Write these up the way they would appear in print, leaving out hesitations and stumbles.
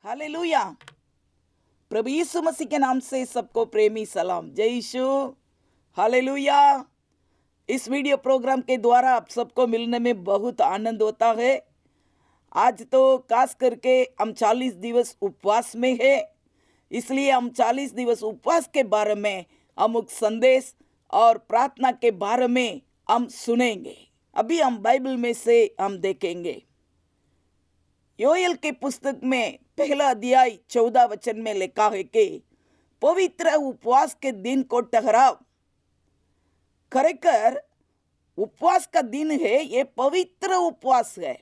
Hallelujah. प्रभु यीशु मसीह के नाम से सबको प्रेमी सलाम। जय यीशु। हालेलुया। इस वीडियो प्रोग्राम के द्वारा आप सबको मिलने में बहुत आनंद होता है। आज तो खास करके हम 40 दिवस उपवास में है, इसलिए हम 40 दिवस उपवास के बारे में अमुक संदेश और प्रार्थना के बारे में हम सुनेंगे। अभी हम बाइबल में से हम देखेंगे। योएल के पुस्तक में पहला अध्याय 14 वचन में लिखा है कि पवित्र उपवास के दिन को ठहराओ। खरेखर उपवास का दिन है, ये पवित्र उपवास है।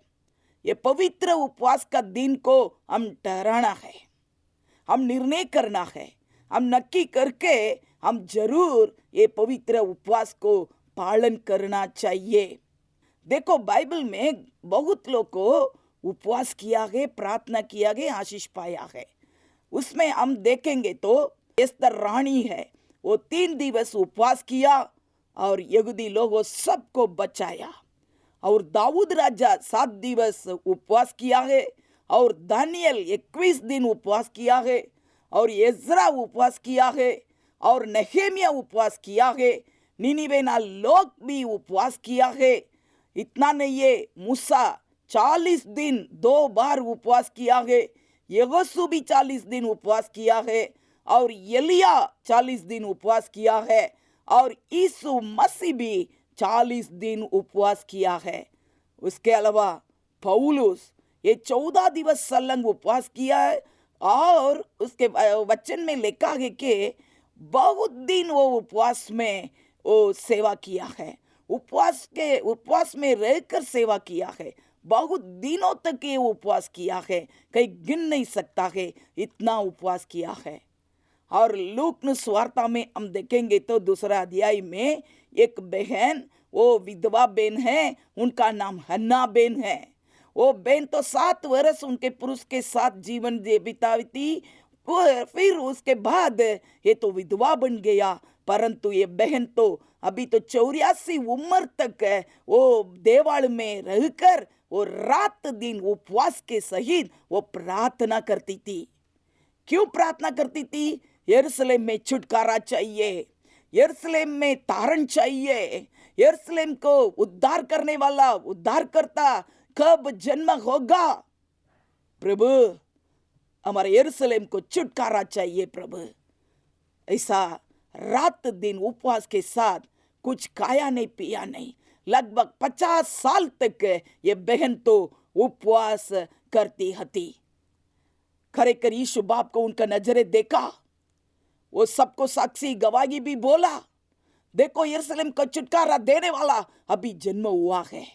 ये पवित्र उपवास का दिन को हम ठहराना है, हम निर्णय करना है, हम नक्की करके हम जरूर ये पवित्र उपवास को पालन करना चाहिए। देखो, बाइबल में बहुत लोग को उपवास किया है, प्रार्थना किया है, आशीष पाया है। उसमें हम देखेंगे तो एस्तर रानी है, वो 3 दिवस उपवास किया और यहूदी लोगों सबको बचाया। और दाऊद राजा 7 दिवस उपवास किया है, और दानियल 21 दिन उपवास किया है, और एज्रा उपवास किया है, और नहेमिया उपवास किया है, निनिवे ना लोग भी उपवास किया है। इतना नहीं है, मूसा 40 दिन 2 बार उपवास किया है, यहोशू भी 40 दिन उपवास किया है, और एलिया 40 दिन उपवास किया है, और यीशु मसीह भी 40 दिन उपवास किया है। उसके अलावा पौलुस ये 14 दिवस संलग्न उपवास किया है, और उसके वचन में लिखा है कि बहुत दिन वो उपवास में वो सेवा किया है, उपवास में रहकर सेवा किया है, बहुत दिनों तक ये उपवास किया है, कहीं गिन नहीं सकता है, इतना उपवास किया है। और लूक सुवार्ता में हम देखेंगे तो दूसरा अध्याय में एक बहन, वो विधवा बहन है, उनका नाम हन्ना बहन है। वो बहन तो 7 वर्ष उनके पुरुष के साथ जीवन बिताई थी, फिर उसके बाद ये तो विधवा बन गया। परंतु ये बहन तो अभी तो 84 उम्र तक वो देवाल में रहकर वो रात दिन उपवास के सहित वो प्रार्थना करती थी। क्यों प्रार्थना करती थी? यरूशलेम में छुटकारा चाहिए, यरूशलेम में तारण चाहिए, यरूशलेम को उद्धार करने वाला उद्धारकर्ता कब जन्म होगा। प्रभु, हमारे यरूशलेम को छुटकारा चाहिए प्रभु। ऐसा रात दिन उपवास के साथ कुछ खाया नहीं पिया नहीं, लगभग 50 साल तक ये बहन तो उपवास करती हती। खरेखर यीशु बाप को उनका नजरे देखा, वो सबको साक्षी गवाही भी बोला, देखो यरूशलेम को छुटकारा देने वाला अभी जन्म हुआ है।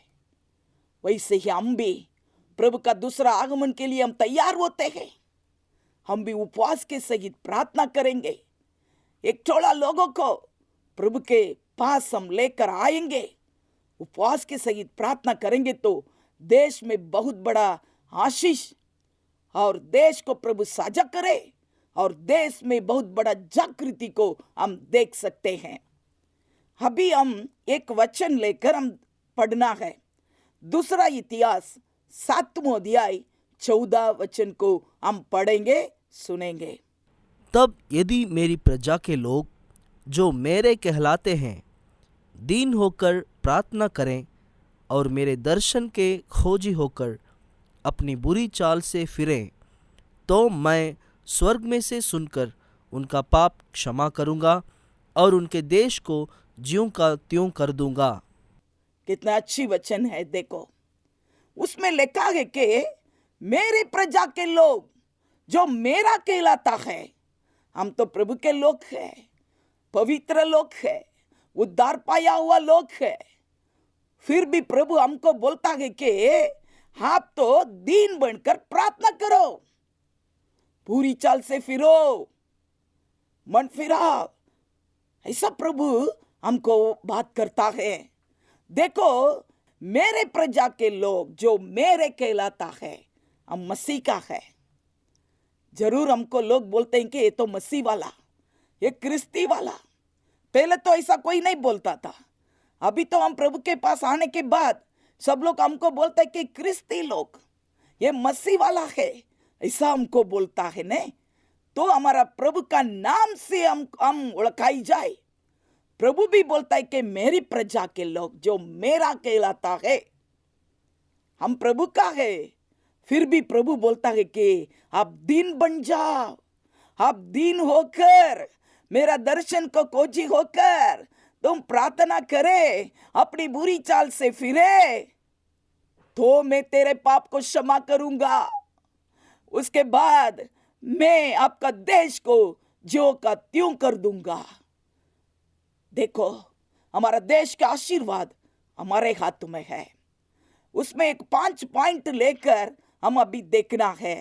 वैसे ही हम भी प्रभु का दूसरा आगमन के लिए हम तैयार होते हैं। हम भी उपवास के सहित प्रार्थना करेंगे, एक टोला लोगों को प्रभु के पास हम लेकर आएंगे। उपवास के सहित प्रार्थना करेंगे तो देश में बहुत बड़ा आशीष, और देश को प्रभु साझा करे, और देश में बहुत बड़ा जागृति को हम देख सकते हैं। अभी हम एक वचन लेकर हम पढ़ना है, दूसरा इतिहास 7वां अध्याय 14 वचन को हम पढ़ेंगे, सुनेंगे। तब यदि मेरी प्रजा के लोग जो मेरे कहलाते हैं दीन होकर प्रार्थना करें और मेरे दर्शन के खोजी होकर अपनी बुरी चाल से फिरें, तो मैं स्वर्ग में से सुनकर उनका पाप क्षमा करूंगा और उनके देश को ज्यों का त्यों कर दूंगा। कितना अच्छी वचन है। देखो, उसमें लिखा है कि मेरे प्रजा के लोग जो मेरा कहलाता है, हम तो प्रभु के लोग हैं, पवित्र लोग हैं, उद्धार पाया हुआ लोग हैं। फिर भी प्रभु हमको बोलता है कि आप तो दीन बनकर प्रार्थना करो, पूरी चाल से फिरो, मन फिराओ। ऐसा प्रभु हमको बात करता है। देखो, मेरे प्रजा के लोग जो मेरे कहलाता है, हम मसीह का है। जरूर हमको लोग बोलते हैं कि ये तो मसीह वाला, ये क्रिस्ती वाला। पहले तो ऐसा कोई नहीं बोलता था, अभी तो हम प्रभु के पास आने के बाद सब लोग हमको बोलते हैं कि क्रिस्ती लोग, ये मसीह वाला है। ऐसा हमको बोलता है ने, तो हमारा प्रभु का नाम से हम ओळखाई जाए। प्रभु भी बोलता है कि मेरी प्रजा के लोग जो मेरा कहलाता है, हम प्रभु का है। फिर भी प्रभु बोलता है कि आप दीन बन जाओ, आप दीन होकर मेरा दर्शन को खोजी होकर तुम प्रार्थना करे, अपनी बुरी चाल से फिरे, तो मैं तेरे पाप को क्षमा करूंगा। उसके बाद मैं आपका देश को ज्यों का त्यों कर दूंगा। देखो, हमारा देश का आशीर्वाद हमारे हाथ में है। उसमें एक 5 पॉइंट लेकर हम अभी देखना है।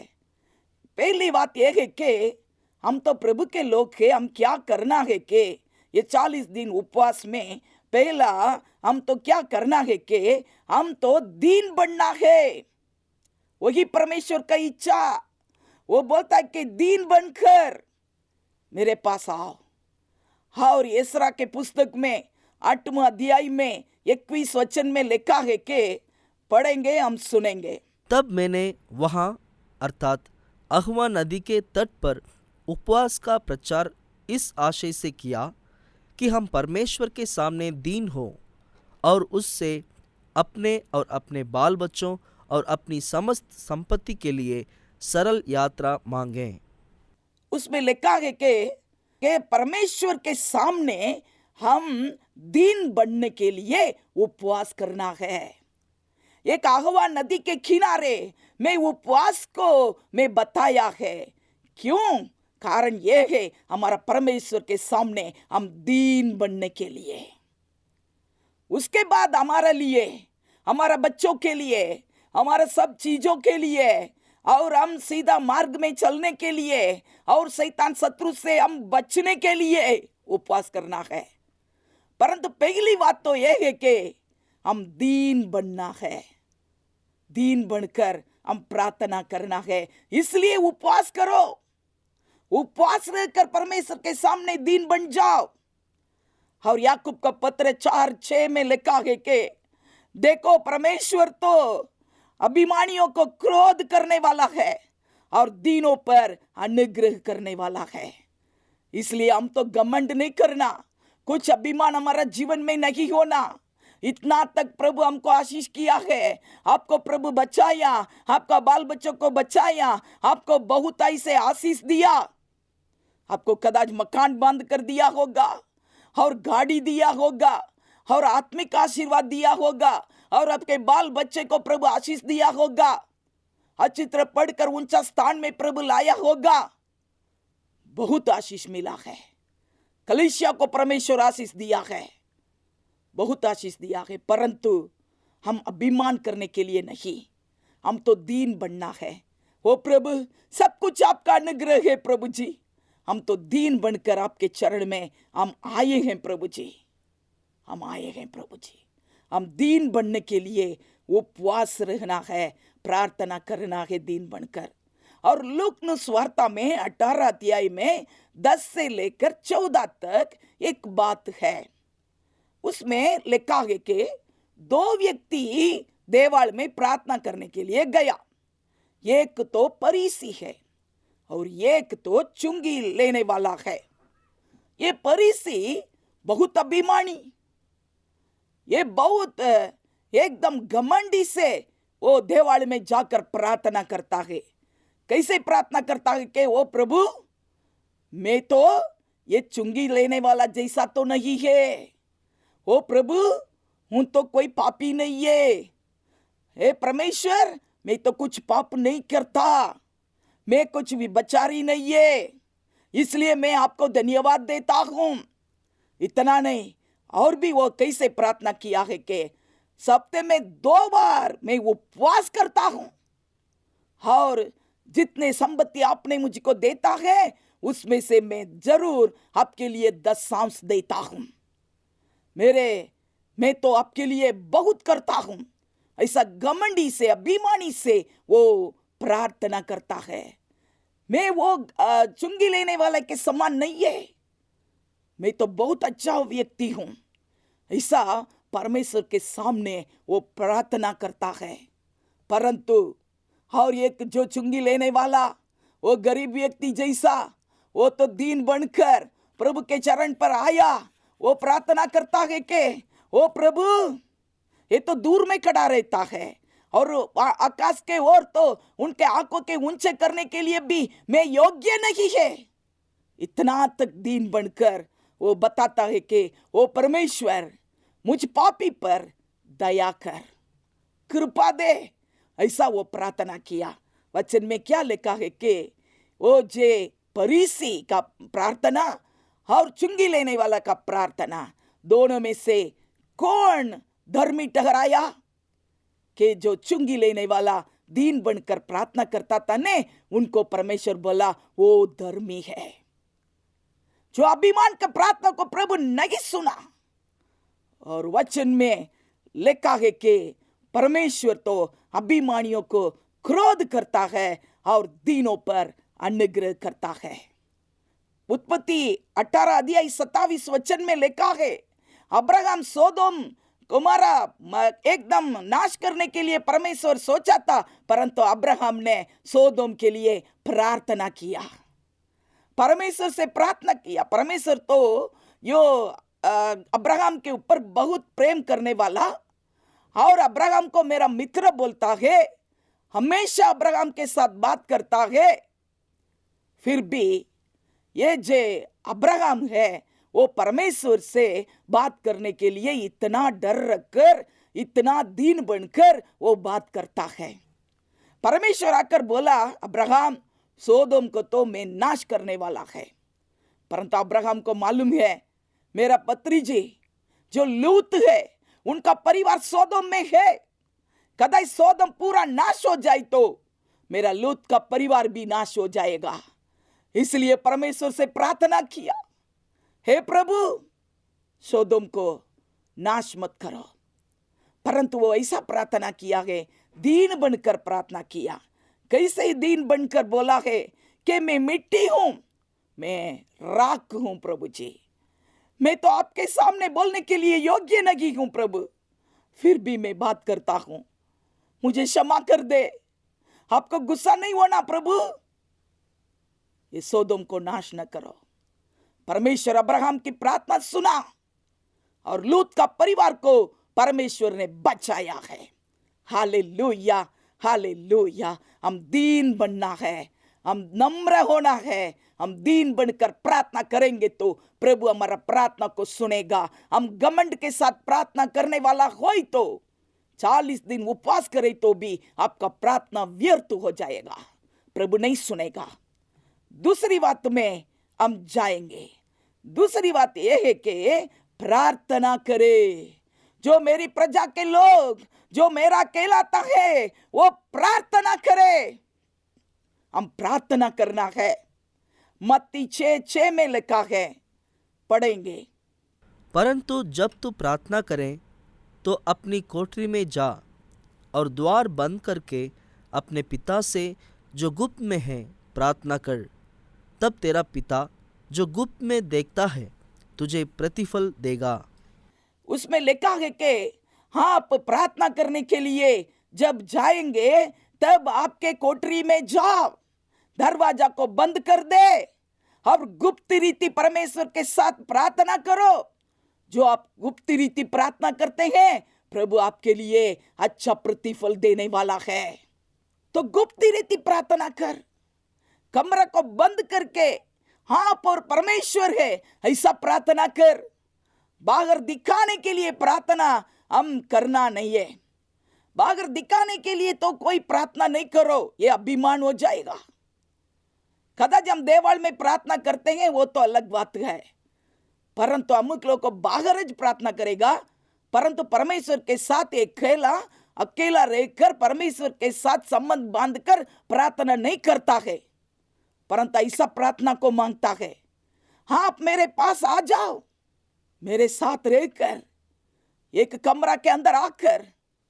पहली बात यह है कि हम तो प्रभु के लोग हैं, हम क्या करना है कि ये 40 दिन उपवास में पहला हम तो क्या करना है कि हम तो दीन बनना है। वही परमेश्वर का इच्छा। वो बोलता है कि दीन बनकर मेरे पास आओ। और एसरा के पुस्तक में 8वां अध्याय में 21 वचन में लिखा है कि पढ़ेंगे, हम सुनेंगे। तब मैंने वहाँ अर्थात अहवा नदी के तट पर उपवास का प्रचार इस आशय से किया कि हम परमेश्वर के सामने दीन हो और उससे अपने और अपने बाल बच्चों और अपनी समस्त संपत्ति के लिए सरल यात्रा मांगें। उसमें लिखा है कि परमेश्वर के सामने हम दीन बनने के लिए उपवास करना है। एक अहवा नदी के किनारे में उपवास को मैं बताया है। क्यों? कारण यह है हमारा परमेश्वर के सामने हम दीन बनने के लिए। उसके बाद हमारे लिए, हमारा बच्चों के लिए, हमारे सब चीजों के लिए, और हम सीधा मार्ग में चलने के लिए और शैतान शत्रु से हम बचने के लिए उपवास करना है। परंतु पहली बात तो यह है कि हम दीन बनना है। दीन बनकर हम प्रार्थना करना है। इसलिए उपवास करो। उपवास रहकर परमेश्वर के सामने दीन बन जाओ। और याकूब का पत्र 4:6 में लिखा है कि देखो, परमेश्वर तो अभिमानियों को क्रोध करने वाला है और दीनों पर अनुग्रह करने वाला है। इसलिए हम तो घमंड नहीं करना, कुछ अभिमान हमारा जीवन में नहीं होना। इतना तक प्रभु हमको आशीष किया है, आपको प्रभु बचाया, आपका बाल बच्चों को बचाया, आपको बहुत ऐसे आशीष दिया। आपको कदाच मकान बांध कर दिया होगा और गाड़ी दिया होगा और आत्मिक आशीर्वाद दिया होगा और आपके बाल बच्चे को प्रभु आशीष दिया होगा। अच्छी तरह पढ़कर ऊंचा स्थान में प्रभु लाया होगा। बहुत आशीष मिला है। कलीसिया को परमेश्वर आशीष दिया है, बहुत आशीष दिया है। परंतु हम अभिमान करने के लिए नहीं, हम तो दीन बनना है। ओ प्रभु, सब कुछ आपका अनुग्रह है प्रभु जी। हम तो दीन बनकर आपके चरण में हम आए हैं प्रभु जी, हम आए हैं प्रभु जी। हम दीन बनने के लिए उपवास रहना है, प्रार्थना करना है दीन बनकर। और लूका सुवार्ता में 18 अध्याय में 10 से लेकर 14 तक एक बात है। उसमें लिखा है कि 2 व्यक्ति देवालय में प्रार्थना करने के लिए गया। एक तो फरीसी है और एक तो चुंगी लेने वाला है। ये फरीसी बहुत अभिमानी, ये बहुत एकदम घमंडी से वो देवालय में जाकर प्रार्थना करता है। कैसे प्रार्थना करता है कि ओ प्रभु, मैं तो ये चुंगी लेने वाला जैसा तो नहीं है। ओ प्रभु, हूं तो कोई पापी नहीं है। हे परमेश्वर, मैं तो कुछ पाप नहीं करता, मैं कुछ भी बचारी नहीं है, इसलिए मैं आपको धन्यवाद देता हूं। इतना नहीं, और भी वो कैसे प्रार्थना किया है कि सप्ताह में 2 बार मैं उपवास करता हूं और जितने संपत्ति आपने मुझको देता है उसमें से मैं जरूर आपके लिए 10 देता हूं। मैं तो आपके लिए बहुत करता हूं। ऐसा घमंडी से, अभिमानी से वो प्रार्थना करता है। मैं वो चुंगी लेने वाले के समान नहीं है, मैं तो बहुत अच्छा व्यक्ति हूं। ऐसा परमेश्वर के सामने वो प्रार्थना करता है। परंतु और एक जो चुंगी लेने वाला, वो गरीब व्यक्ति जैसा, वो तो दीन बनकर प्रभु के चरण पर आया। वो प्रार्थना करता है कि ओ प्रभु, ये तो दूर में खड़ा रहता है और आकाश के ओर तो उनके आंखों के ऊंचे करने के लिए भी मैं योग्य नहीं है। इतना तक दीन बनकर वो बताता है कि ओ परमेश्वर, मुझ पापी पर दया कर, कृपा दे। ऐसा वो प्रार्थना किया। वचन में क्या लिखा है कि वो जे फरीसी का प्रार्थना और चुंगी लेने वाला का प्रार्थना, दोनों में से कौन धर्मी ठहराया? कि जो चुंगी लेने वाला दीन बनकर प्रार्थना करता था ने, उनको परमेश्वर बोला वो धर्मी है। जो अभिमान का प्रार्थना को प्रभु नहीं सुना। और वचन में लिखा है कि परमेश्वर तो अभिमानियों को क्रोध करता है और दीनों पर अनुग्रह करता है। उत्पत्ति 18 अध्याय 27 वचन में लिखा है, अब्राहम सोदोम कुमारा एकदम नाश करने के लिए परमेश्वर सोचा था, परंतु अब्राहम ने सोदोम के लिए प्रार्थना किया, परमेश्वर से प्रार्थना किया। परमेश्वर तो यो अब्राहम के ऊपर बहुत प्रेम करने वाला और अब्राहम को मेरा मित्र बोलता है, हमेशा अब्राहम के साथ बात करता है। फिर भी ये जे अब्राहम है, वो परमेश्वर से बात करने के लिए इतना डर रखकर, इतना दीन बनकर वो बात करता है। परमेश्वर आकर बोला, अब्राहम, सोदोम को तो मैं नाश करने वाला है। परंतु अब्राहम को मालूम है, मेरा भतीजी जो लूत है, उनका परिवार सोदोम में है। कदाई सोदोम पूरा नाश हो जाए तो मेरा लूत का परिवार भी नाश हो जाएगा। इसलिए परमेश्वर से प्रार्थना किया, हे प्रभु, सोदोम को नाश मत करो। परंतु वो ऐसा प्रार्थना किया है, दीन बनकर प्रार्थना किया। कैसे दीन बनकर बोला है कि मैं मिट्टी हूं, मैं राख हूं प्रभु जी, मैं तो आपके सामने बोलने के लिए योग्य नहीं हूं प्रभु, फिर भी मैं बात करता हूं, मुझे क्षमा कर दे। आपको गुस्सा नहीं होना प्रभु, ये सोदोम को नाश न करो। परमेश्वर अब्राहम की प्रार्थना सुना और लूत का परिवार को परमेश्वर ने बचाया है। Hallelujah, hallelujah. हम दीन बनना है, हम नम्र होना है। हम दीन बनकर प्रार्थना करेंगे तो प्रभु हमारा प्रार्थना को सुनेगा। हम घमंड के साथ प्रार्थना करने वाला हो तो 40 दिन उपवास करे तो भी आपका प्रार्थना व्यर्थ हो जाएगा, प्रभु नहीं सुनेगा। दूसरी बात में हम जाएंगे। दूसरी बात यह है कि प्रार्थना करे। जो मेरी प्रजा के लोग, जो मेरा कहलाता है, वो प्रार्थना करे। हम प्रार्थना करना है। मत्ती 6:6 में लिखा है, पढ़ेंगे। परंतु जब तू प्रार्थना करे तो अपनी कोठरी में जा और द्वार बंद करके अपने पिता से जो गुप्त में है प्रार्थना कर, तब तेरा पिता जो गुप्त में देखता है तुझे प्रतिफल देगा। उसमें लिखा है कि हाँ, आप प्रार्थना करने के लिए जब जाएंगे तब आपके कोठरी में जाओ, दरवाजा को बंद कर दे और गुप्त रीति परमेश्वर के साथ प्रार्थना करो। जो आप गुप्त रीति प्रार्थना करते हैं, प्रभु आपके लिए अच्छा प्रतिफल देने वाला है। तो गुप्त रीति प्रार्थना कर, कमरा को बंद करके, हाँ पर परमेश्वर है ऐसा प्रार्थना कर। बाहर दिखाने के लिए प्रार्थना हम करना नहीं है। बाहर दिखाने के लिए तो कोई प्रार्थना नहीं करो, ये अभिमान हो जाएगा। कदाच हम देवाल में प्रार्थना करते हैं, वो तो अलग बात है, परंतु अमुक लोग को बाहर ज प्रार्थना करेगा। परंतु परमेश्वर के साथ अकेला रहकर परमेश्वर के साथ संबंध बांधकर प्रार्थना नहीं करता है, परंतु ऐसा प्रार्थना को मांगता है। हाँ, आप मेरे पास आ जाओ, मेरे साथ रहकर एक कमरा के अंदर आकर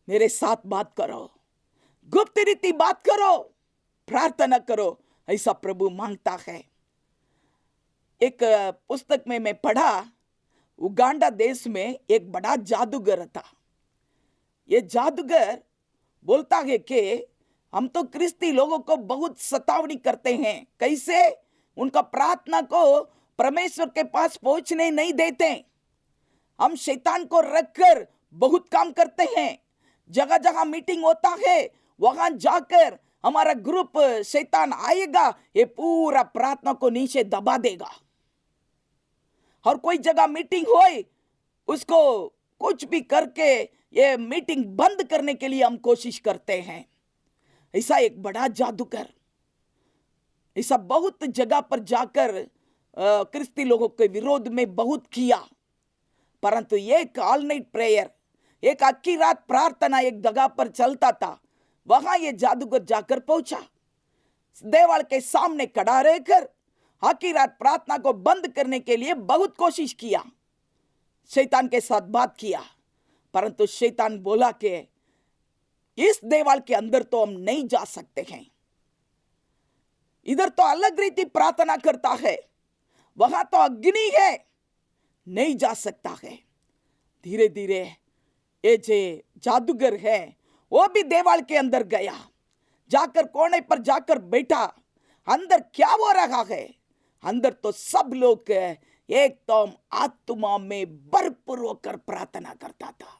मेरे साथ बात करो, गुप्त रीति बात करो, प्रार्थना करो, ऐसा प्रभु मांगता है। एक पुस्तक में मैं पढ़ा, उगांडा देश में एक बड़ा जादूगर था। ये जादूगर बोलता है कि हम तो क्रिस्ती लोगों को बहुत सतावनी करते हैं। कैसे? उनका प्रार्थना को परमेश्वर के पास पहुंचने नहीं देते। हम शैतान को रखकर बहुत काम करते हैं। जगह जगह मीटिंग होता है, वहां जाकर हमारा ग्रुप शैतान आएगा, ये पूरा प्रार्थना को नीचे दबा देगा। और कोई जगह मीटिंग होए, उसको कुछ भी करके ये मीटिंग बंद करने के लिए हम कोशिश करते हैं। ऐसा एक बड़ा जादूगर ऐसा बहुत जगह पर जाकर क्रिस्ती लोगों के विरोध में बहुत किया, परंतु एक ऑल नाइट प्रेयर, एक आखी रात प्रार्थना एक जगह पर चलता था। वहां ये जादूगर जाकर पहुंचा, देवाल के सामने खड़ा रहकर आखी रात प्रार्थना को बंद करने के लिए बहुत कोशिश किया, शैतान के साथ बात किया, परंतु शैतान बोला कि इस देवाल के अंदर तो हम नहीं जा सकते हैं, इधर तो अलग रीति प्रार्थना करता है, वहां तो अग्नि है, नहीं जा सकता है। धीरे धीरे ये जो जादूगर है वो भी देवाल के अंदर गया, जाकर कोने पर जाकर बैठा। अंदर क्या हो रहा है? अंदर तो सब लोग एकदम आत्मा में भरपूर होकर प्रार्थना करता था।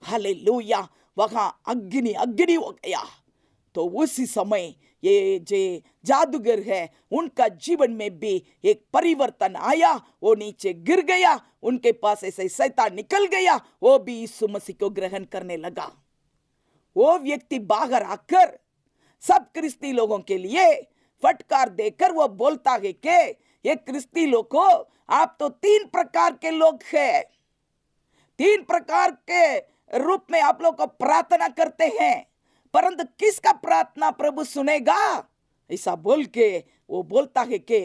हालेलुया! वहां अग्नि अग्नि हो गया। तो उसी समय ये जो जादूगर है उनका जीवन में भी एक परिवर्तन आया। वो नीचे गिर गया, उनके पास ऐसे शैतान निकल गया, वो भी यीशु मसीह को ग्रहण करने लगा। वो व्यक्ति बाहर आकर सब क्रिस्ती लोगों के लिए फटकार देकर वो बोलता है कि ये क्रिस्ती लोगों, आप तो 3 प्रकार के लोग हैं, 3 प्रकार के रूप में आप लोग को प्रार्थना करते हैं, परंतु किसका प्रार्थना प्रभु सुनेगा? ऐसा बोल के वो बोलता है कि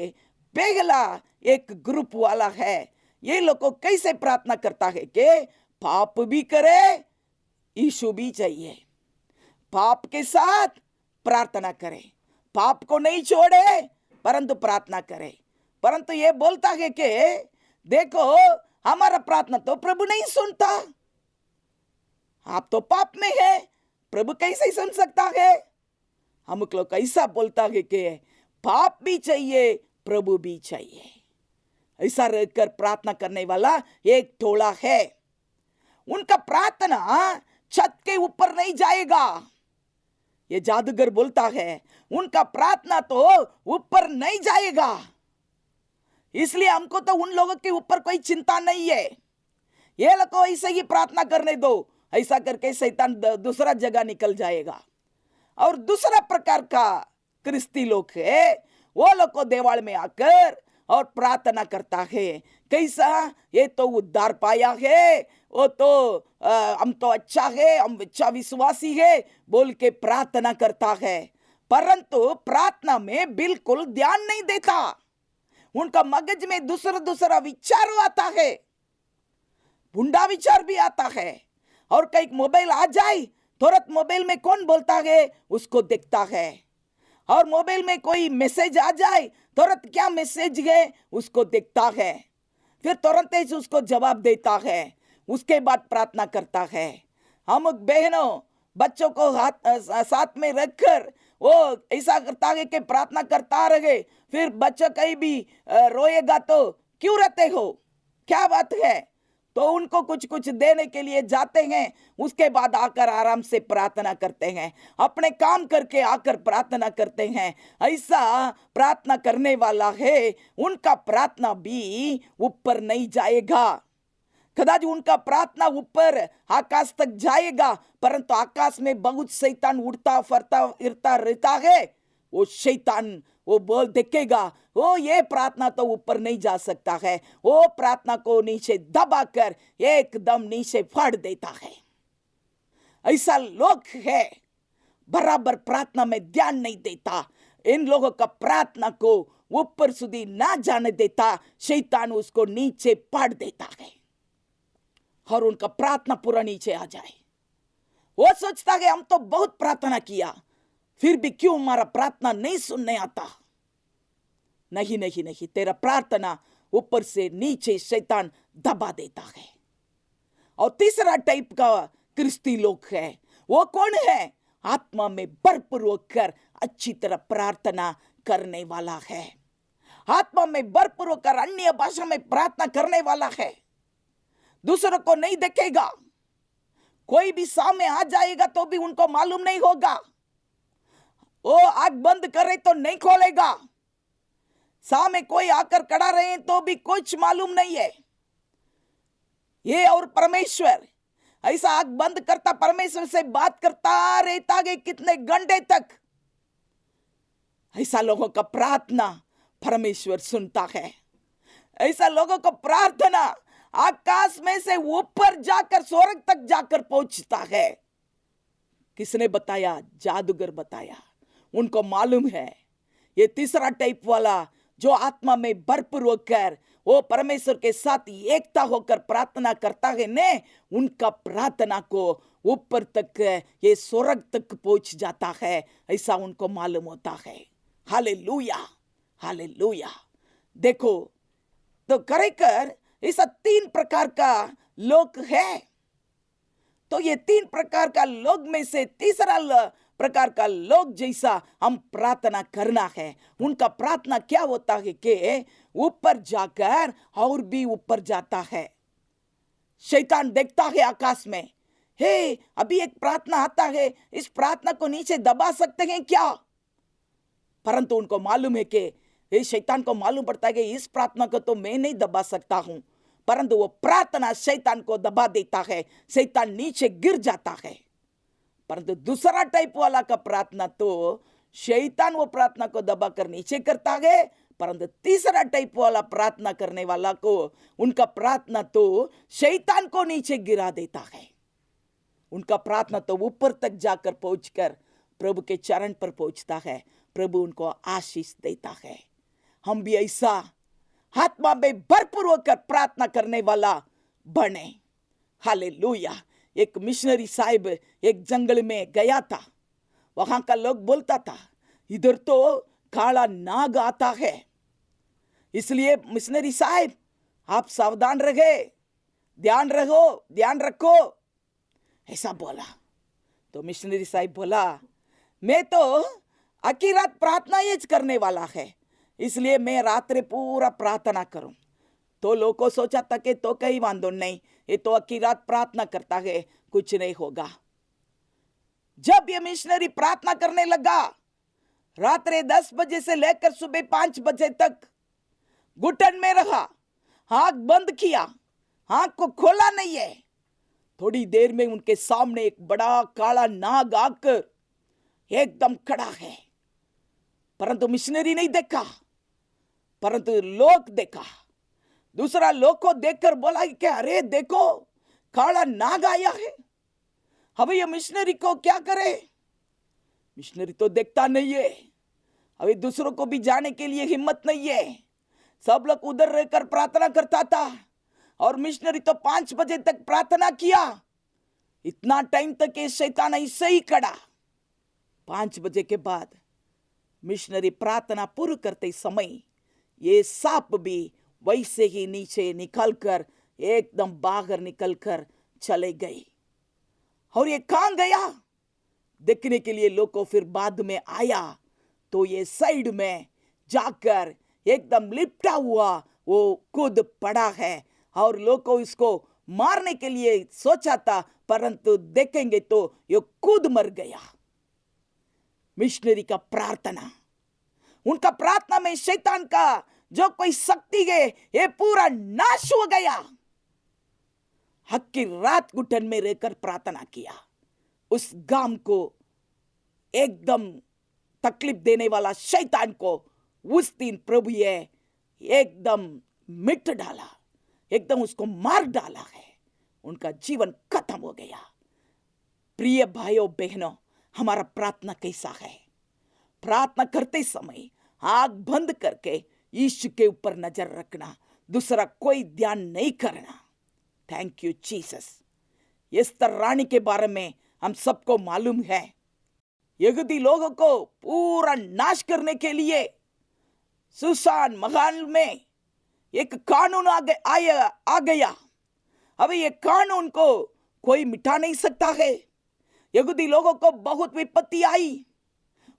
पहला एक ग्रुप वाला है, ये लोग को कैसे प्रार्थना करता है कि पाप भी करे, यीशु भी चाहिए, पाप के साथ प्रार्थना करे, पाप को नहीं छोड़े परंतु प्रार्थना करे। परंतु ये बोलता है कि देखो हमारा प्रार्थना तो प्रभु नहीं सुनता, आप तो पाप में है, प्रभु कैसे सुन सकता है? हम लोग ऐसा बोलता है कि पाप भी चाहिए, प्रभु भी चाहिए। ऐसा रहकर प्रार्थना करने वाला एक टोला है। उनका प्रार्थना छत के ऊपर नहीं जाएगा। ये जादूगर बोलता है उनका प्रार्थना तो ऊपर नहीं जाएगा, इसलिए हमको तो उन लोगों के ऊपर कोई चिंता नहीं है, ये लोग को ऐसे ही प्रार्थना करने दो। ऐसा करके शैतान दूसरा जगह निकल जाएगा। और दूसरा प्रकार का क्रिस्ती लोग है, वो लोग को देवाल में आकर और प्रार्थना करता है। कैसा? ये तो उद्धार पाया है, वो तो हम तो अच्छा है, हम अच्छा विश्वासी है बोल के प्रार्थना करता है, परंतु प्रार्थना में बिल्कुल ध्यान नहीं देता। उनका मगज में दूसरा दूसरा विचार आता है, भुंडा विचार भी आता है। और कहीं मोबाइल आ जाए, तुरंत मोबाइल में कौन बोलता है उसको देखता है, और मोबाइल में कोई मैसेज आ जाए, तुरंत क्या मैसेज है उसको देखता है, फिर तुरंत ही उसको जवाब देता है, उसके बाद प्रार्थना करता है। हम बहनों बच्चों को साथ में रखकर वो ऐसा करता है कि प्रार्थना करता रहे, फिर बच्चा कहीं भी रोएगा तो क्यों रहते हो, क्या बात है, तो उनको कुछ कुछ देने के लिए जाते हैं, उसके बाद आकर आराम से प्रार्थना करते हैं, अपने काम करके आकर प्रार्थना करते हैं। ऐसा प्रार्थना करने वाला है, उनका प्रार्थना भी ऊपर नहीं जाएगा। कदाच उनका प्रार्थना ऊपर आकाश तक जाएगा, परंतु आकाश में बहुत शैतान उड़ता फिरता रहता है। वो शैतान वो बोल देखेगा, वो ये प्रार्थना तो ऊपर नहीं जा सकता है, वो प्रार्थना को नीचे दबाकर एकदम नीचे फाड़ देता है। ऐसा लोग है बराबर प्रार्थना में ध्यान नहीं देता, इन लोगों का प्रार्थना को ऊपर सुधी ना जाने देता, शैतान उसको नीचे फाड़ देता है और उनका प्रार्थना पूरा नीचे आ जाए। वो सोचता है हम तो बहुत प्रार्थना किया, फिर भी क्यों हमारा प्रार्थना नहीं सुनने आता। नहीं नहीं नहीं, तेरा प्रार्थना ऊपर से नीचे शैतान दबा देता है। और तीसरा टाइप का क्रिस्ती लोग है, वो कौन है? आत्मा में भरपूर होकर अच्छी तरह प्रार्थना करने वाला है। आत्मा में भरपूर होकर अन्य भाषा में प्रार्थना करने वाला है। दूसरों को नहीं देखेगा, कोई भी सामने आ जाएगा तो भी उनको मालूम नहीं होगा। वो आंख बंद करे तो नहीं खोलेगा, सामने कोई आकर खड़ा रहे तो भी कुछ मालूम नहीं है। ये और परमेश्वर ऐसा आंख बंद करता परमेश्वर से बात करता रहता है कितने घंटे तक। ऐसा लोगों का प्रार्थना परमेश्वर सुनता है। ऐसा लोगों को प्रार्थना आकाश में से ऊपर जाकर स्वर्ग तक जाकर पहुंचता है। किसने बताया? जादूगर बताया। उनको मालूम है ये तीसरा टाइप वाला जो आत्मा में भरपूर होकर वो परमेश्वर के साथ एकता होकर प्रार्थना करता है ने, उनका प्रार्थना को ऊपर तक ये स्वर्ग तक पहुंच जाता है, ऐसा उनको मालूम होता है। Hallelujah, hallelujah. देखो तो करेकर ऐसा 3 प्रकार का लोग है। तो ये 3 प्रकार का लोग में से तीसरा प्रकार का लोग जैसा हम प्रार्थना करना है। उनका प्रार्थना क्या होता है कि ऊपर जाकर और भी ऊपर जाता है। शैतान देखता है आकाश में, हे अभी एक प्रार्थना आता है, इस प्रार्थना को नीचे दबा सकते हैं क्या? परंतु उनको मालूम है कि शैतान को मालूम पड़ता है कि इस प्रार्थना को तो मैं नहीं दबा सकता हूं, परंतु वो प्रार्थना शैतान को दबा देता है, शैतान नीचे गिर जाता है। परंतु दूसरा टाइप वाला का प्रार्थना तो शैतान वो प्रार्थना को दबाकर नीचे करता है, परंतु तीसरा टाइप वाला प्रार्थना करने वाला को उनका प्रार्थना तो शैतान को नीचे गिरा देता है। उनका प्रार्थना तो ऊपर तक जाकर पहुंचकर प्रभु के चरण पर पहुंचता है, प्रभु उनको आशीष देता है। हम भी ऐसा आत्मा में भरपूर होकर प्रार्थना करने वाला बने। हालेलुया। एक मिशनरी साहिब एक जंगल में गया था, वहां का लोग बोलता था इधर तो काला नाग आता है, इसलिए मिशनरी साहिब आप सावधान रहे, ध्यान रखो, ऐसा बोला। तो मिशनरी साहिब बोला मैं तो आखी रात प्रार्थना ही करने वाला है, इसलिए मैं रात्रि पूरा प्रार्थना करूं। तो लोगों को सोचा था कि तो कहीं वांदो नहीं, ये तो आखी रात प्रार्थना करता है, कुछ नहीं होगा। जब ये मिशनरी प्रार्थना करने लगा, रात्रि 10 बजे से लेकर सुबह 5 बजे तक घुटन में रहा, आंख बंद किया, आंख को खोला नहीं है। थोड़ी देर में उनके सामने एक बड़ा काला नाग आकर एकदम खड़ा है, परंतु मिशनरी नहीं देखा, परंतु लोग देखा। दूसरा लोग को देखकर बोला कि अरे देखो काला नाग आया है, अब ये मिशनरी को क्या करे? मिशनरी तो देखता नहीं है, अभी दूसरों को भी जाने के लिए हिम्मत नहीं है। सब लोग उधर रहकर प्रार्थना करता था और मिशनरी तो 5 बजे तक प्रार्थना किया। इतना टाइम तक ये शैतान ऐसे ही खड़ा। 5 बजे के बाद मिशनरी प्रार्थना पूरी करते समय ये सांप भी वैसे ही नीचे निकलकर एकदम बाहर निकलकर चले गए। और ये कहां गया देखने के लिए लोग को फिर बाद में आया तो ये साइड में जाकर एकदम लिपटा हुआ वो कूद पड़ा है, और लोग को इसको मारने के लिए सोचा था, परंतु देखेंगे तो ये कूद मर गया। मिशनरी का प्रार्थना, उनका प्रार्थना में शैतान का जो कोई शक्ति है ये पूरा नाश हो गया। हक की रात घुटन में रहकर प्रार्थना किया। उस गांव को एकदम तकलीफ देने वाला शैतान को उस दिन प्रभु ये एकदम मिट डाला, एकदम उसको मार डाला है। उनका जीवन खत्म हो गया। प्रिय भाइयों बहनों, हमारा प्रार्थना कैसा है? प्रार्थना करते समय आंख बंद करके यीशु के ऊपर नजर रखना, दूसरा कोई ध्यान नहीं करना। Thank you Jesus. एस्तर रानी के बारे में हम सबको मालूम है। यहूदी लोगों को पूरा नाश करने के लिए सुसान महल में एक कानून आ गया। अब ये कानून को कोई मिटा नहीं सकता है। यहूदी लोगों को बहुत विपत्ति आई,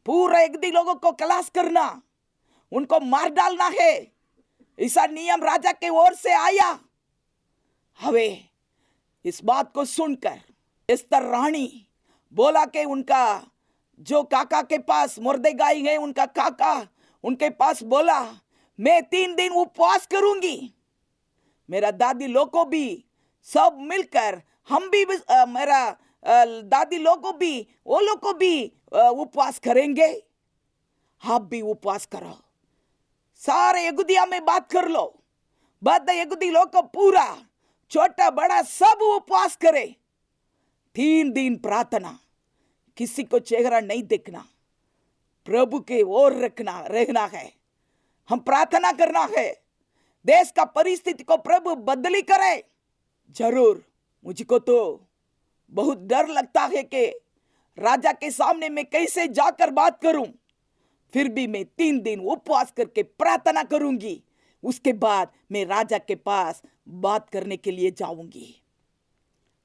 पूरा यहूदी लोगों को खलास करना, उनको मार डालना है, ऐसा नियम राजा के ओर से आया। हवे इस बात को सुनकर एस्तर रानी बोला कि उनका जो काका के पास मुर्देगाई है, उनका काका उनके पास बोला, मैं 3 दिन उपवास करूंगी। मेरा दादी लोग को भी सब मिलकर, हम भी मेरा दादी लोग को भी, वो लोग को भी उपवास करेंगे। आप भी उपवास करो, सारे यहूदिया में बात कर लो, बद यहूदी लोग को पूरा छोटा बड़ा सब उपवास करे। 3 दिन प्रार्थना, किसी को चेहरा नहीं देखना, प्रभु के ओर रहना है। हम प्रार्थना करना है, देश का परिस्थिति को प्रभु बदली करे। जरूर मुझको तो बहुत डर लगता है कि राजा के सामने मैं कैसे जाकर बात करूं, फिर भी मैं 3 दिन उपवास करके प्रार्थना करूंगी, उसके बाद मैं राजा के पास बात करने के लिए जाऊंगी।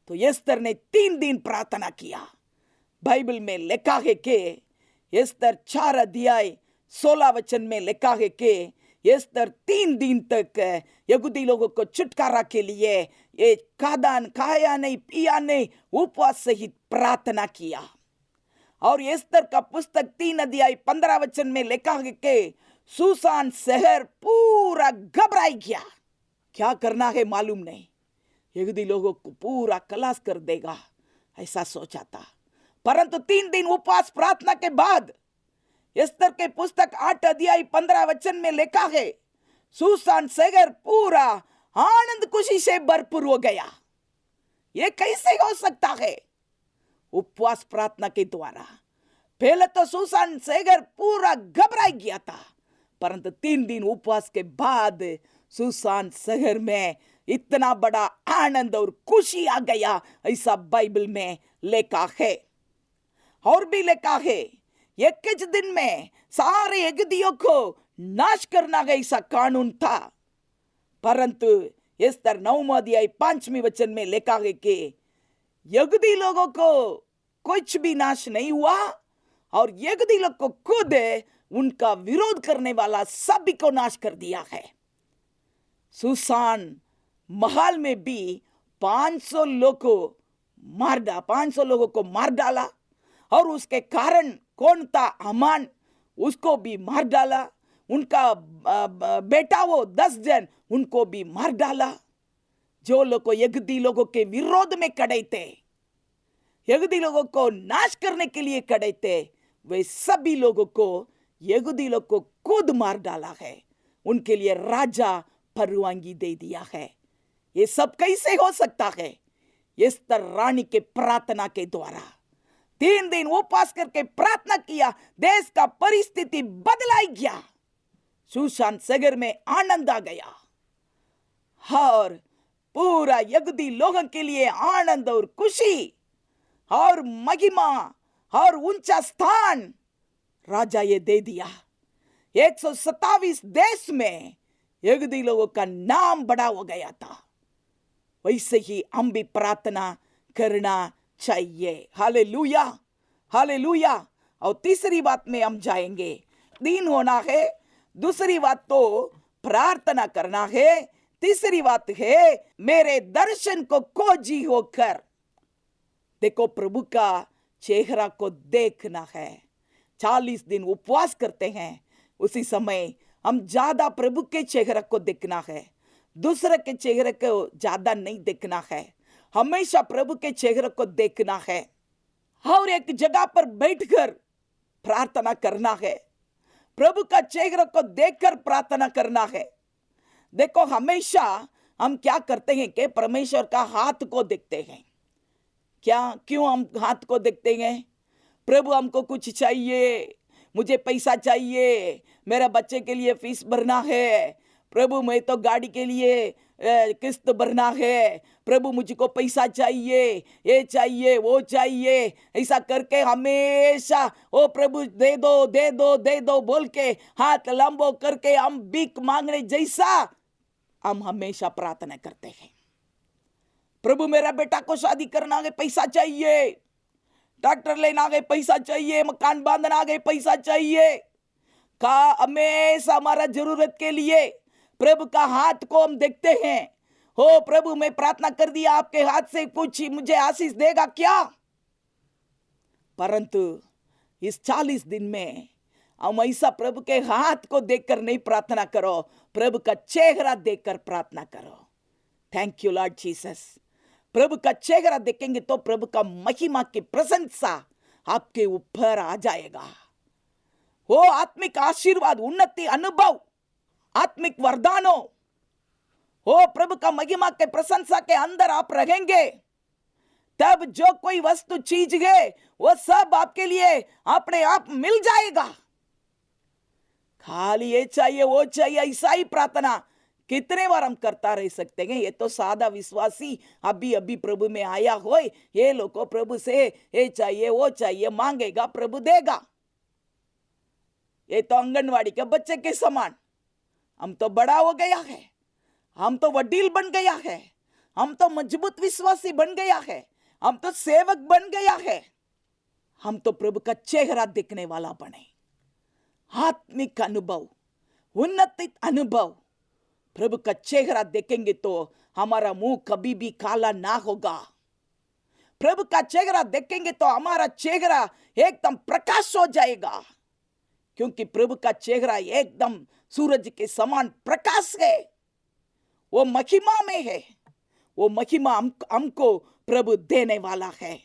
तो एस्तर ने 3 दिन प्रार्थना किया। बाइबल में लिखा है कि एस्तर 4 अध्याय 16 वचन में लिखा है कि एस्तर 3 दिन तक यहूदी लोगों को छुटकारा के लिए ये खाया नहीं पिया नहीं, उपवास सहित प्रार्थना किया। और एस्तर का पुस्तक 3 अध्याय 15 वचन में लिखा है कि सुसान शहर पूरा घबराई गया। क्या करना है मालूम नहीं, यहूदी लोगों को पूरा खलास कर देगा ऐसा सोचा था। परंतु 3 दिन उपवास प्रार्थना के बाद एस्तर के पुस्तक 8 अध्याय 15 वचन में लिखा है, सुसान शहर पूरा आनंद खुशी से भरपूर हो गया। ये कैसे हो सकता है? उपवास प्रार्थना के द्वारा। पहले तो सुसान शहर पूरा घबराई गया था, परंतु 3 दिन उपवास के बाद सुसान शहर में इतना बड़ा आनंद और खुशी आ गया, ऐसा बाइबल में लिखा है। और भी लिखा है, एक ही दिन में सारे यहूदियों को नाश करना ऐसा कानून था। परंतु एस्तर 9 अध्याय 5वें वचन में लिखा है कि यहूदी लोगों को कुछ भी नाश नहीं हुआ, और यहूदी लोग को खुद उनका विरोध करने वाला सभी को नाश कर दिया है। सुसान महल में भी 500 लोगों को मार डाला, और उसके कारण कौन था? हामान, उसको भी मार डाला। उनका बेटा वो 10 जन, उनको भी मार डाला। जो लोग यहूदी लोगों के विरोध में खड़े थे, यहूदी लोगों को नाश करने के लिए खड़े थे, वे सभी लोगों को यहूदी लोग को खुद मार डाला है। उनके लिए राजा परवानगी दे दिया है। ये सब कैसे हो सकता है? एस्तर रानी के प्रार्थना के द्वारा। 3 दिन उपवास करके प्रार्थना किया, देश का परिस्थिति बदलाई गया, सुसान शहर में आनंद आ गया, और पूरा यहूदी लोगों के लिए आनंद और खुशी और महिमा और ऊंचा स्थान राजा ये दे दिया। 127 देश में यहूदी लोगों का नाम बड़ा हो गया था। वैसे ही हम भी प्रार्थना करना चाहिए। Hallelujah, hallelujah. और तीसरी बात में हम जाएंगे, दीन होना है। दूसरी बात तो प्रार्थना करना है। तीसरी बात है मेरे दर्शन को खोजी होकर। देखो, प्रभु का चेहरा को देखना है। 40 दिन उपवास करते हैं, उसी समय हम ज्यादा प्रभु के चेहरे को देखना है, दूसरे के चेहरे को ज्यादा नहीं देखना है। हमेशा प्रभु के चेहरे को देखना है, और एक जगह पर बैठकर प्रार्थना करना है। प्रभु का चेहरा को देखकर प्रार्थना करना है। देखो, हमेशा हम क्या करते हैं कि परमेश्वर का हाथ को देखते हैं। क्यों हम हाथ को देखते हैं? प्रभु हमको कुछ चाहिए, मुझे पैसा चाहिए, मेरे बच्चे के लिए फीस भरना है, प्रभु मैं तो गाड़ी के लिए किस्त भरना है, प्रभु मुझको पैसा चाहिए, ये चाहिए वो चाहिए, ऐसा करके हमेशा ओ प्रभु दे दो दे दो दे दो बोल के हाथ लंबो करके हम भीख मांगने जैसा हम हमेशा प्रार्थना करते हैं। प्रभु मेरा बेटा को शादी करना है, पैसा चाहिए, ट्रैक्टर लेना आ गए पैसा चाहिए, मकान बांधना आ गए पैसा चाहिए। का हमेशा हमारा जरूरत के लिए प्रभु का हाथ को हम देखते हैं। हो प्रभु मैं प्रार्थना कर दिया, आपके हाथ से कुछ मुझे आशीष देगा क्या? परंतु इस 40 दिन में हम ऐसा प्रभु के हाथ को देखकर नहीं प्रार्थना करो, प्रभु का चेहरा देखकर प्रार्थना करो। Thank you lord Jesus. प्रभु का चेहरा देखेंगे तो प्रभु का महिमा की प्रशंसा आपके ऊपर आ जाएगा। वो आत्मिक आशीर्वाद, उन्नति, अनुभव, आत्मिक वरदानों, हो प्रभु का महिमा के प्रशंसा के अंदर आप रहेंगे, तब जो कोई वस्तु चीज है वो सब आपके लिए अपने आप मिल जाएगा। खाली ये चाहिए वो चाहिए ऐसा ही प्रार्थना कितने बार हम करता रह सकते हैं? ये तो सादा विश्वासी अभी अभी प्रभु में आया हो, ये लोग को प्रभु से ये चाहिए वो चाहिए मांगेगा, प्रभु देगा। ये तो आंगनवाड़ी के बच्चे के समान। हम तो बड़ा हो गया है, हम तो वडील बन गया है, हम तो मजबूत विश्वासी बन गया है, हम तो सेवक बन गया है। हम तो प्रभु का चेहरा देखने वाला बने। आत्मिक अनुभव, उन्नतित अनुभव, प्रभु का चेहरा देखेंगे तो हमारा मुंह कभी भी काला ना होगा। प्रभु का चेहरा देखेंगे तो हमारा चेहरा एकदम प्रकाश हो जाएगा, क्योंकि प्रभु का चेहरा एकदम सूरज के समान प्रकाश है। वो महिमा में है, वो महिमा हमको प्रभु देने वाला है।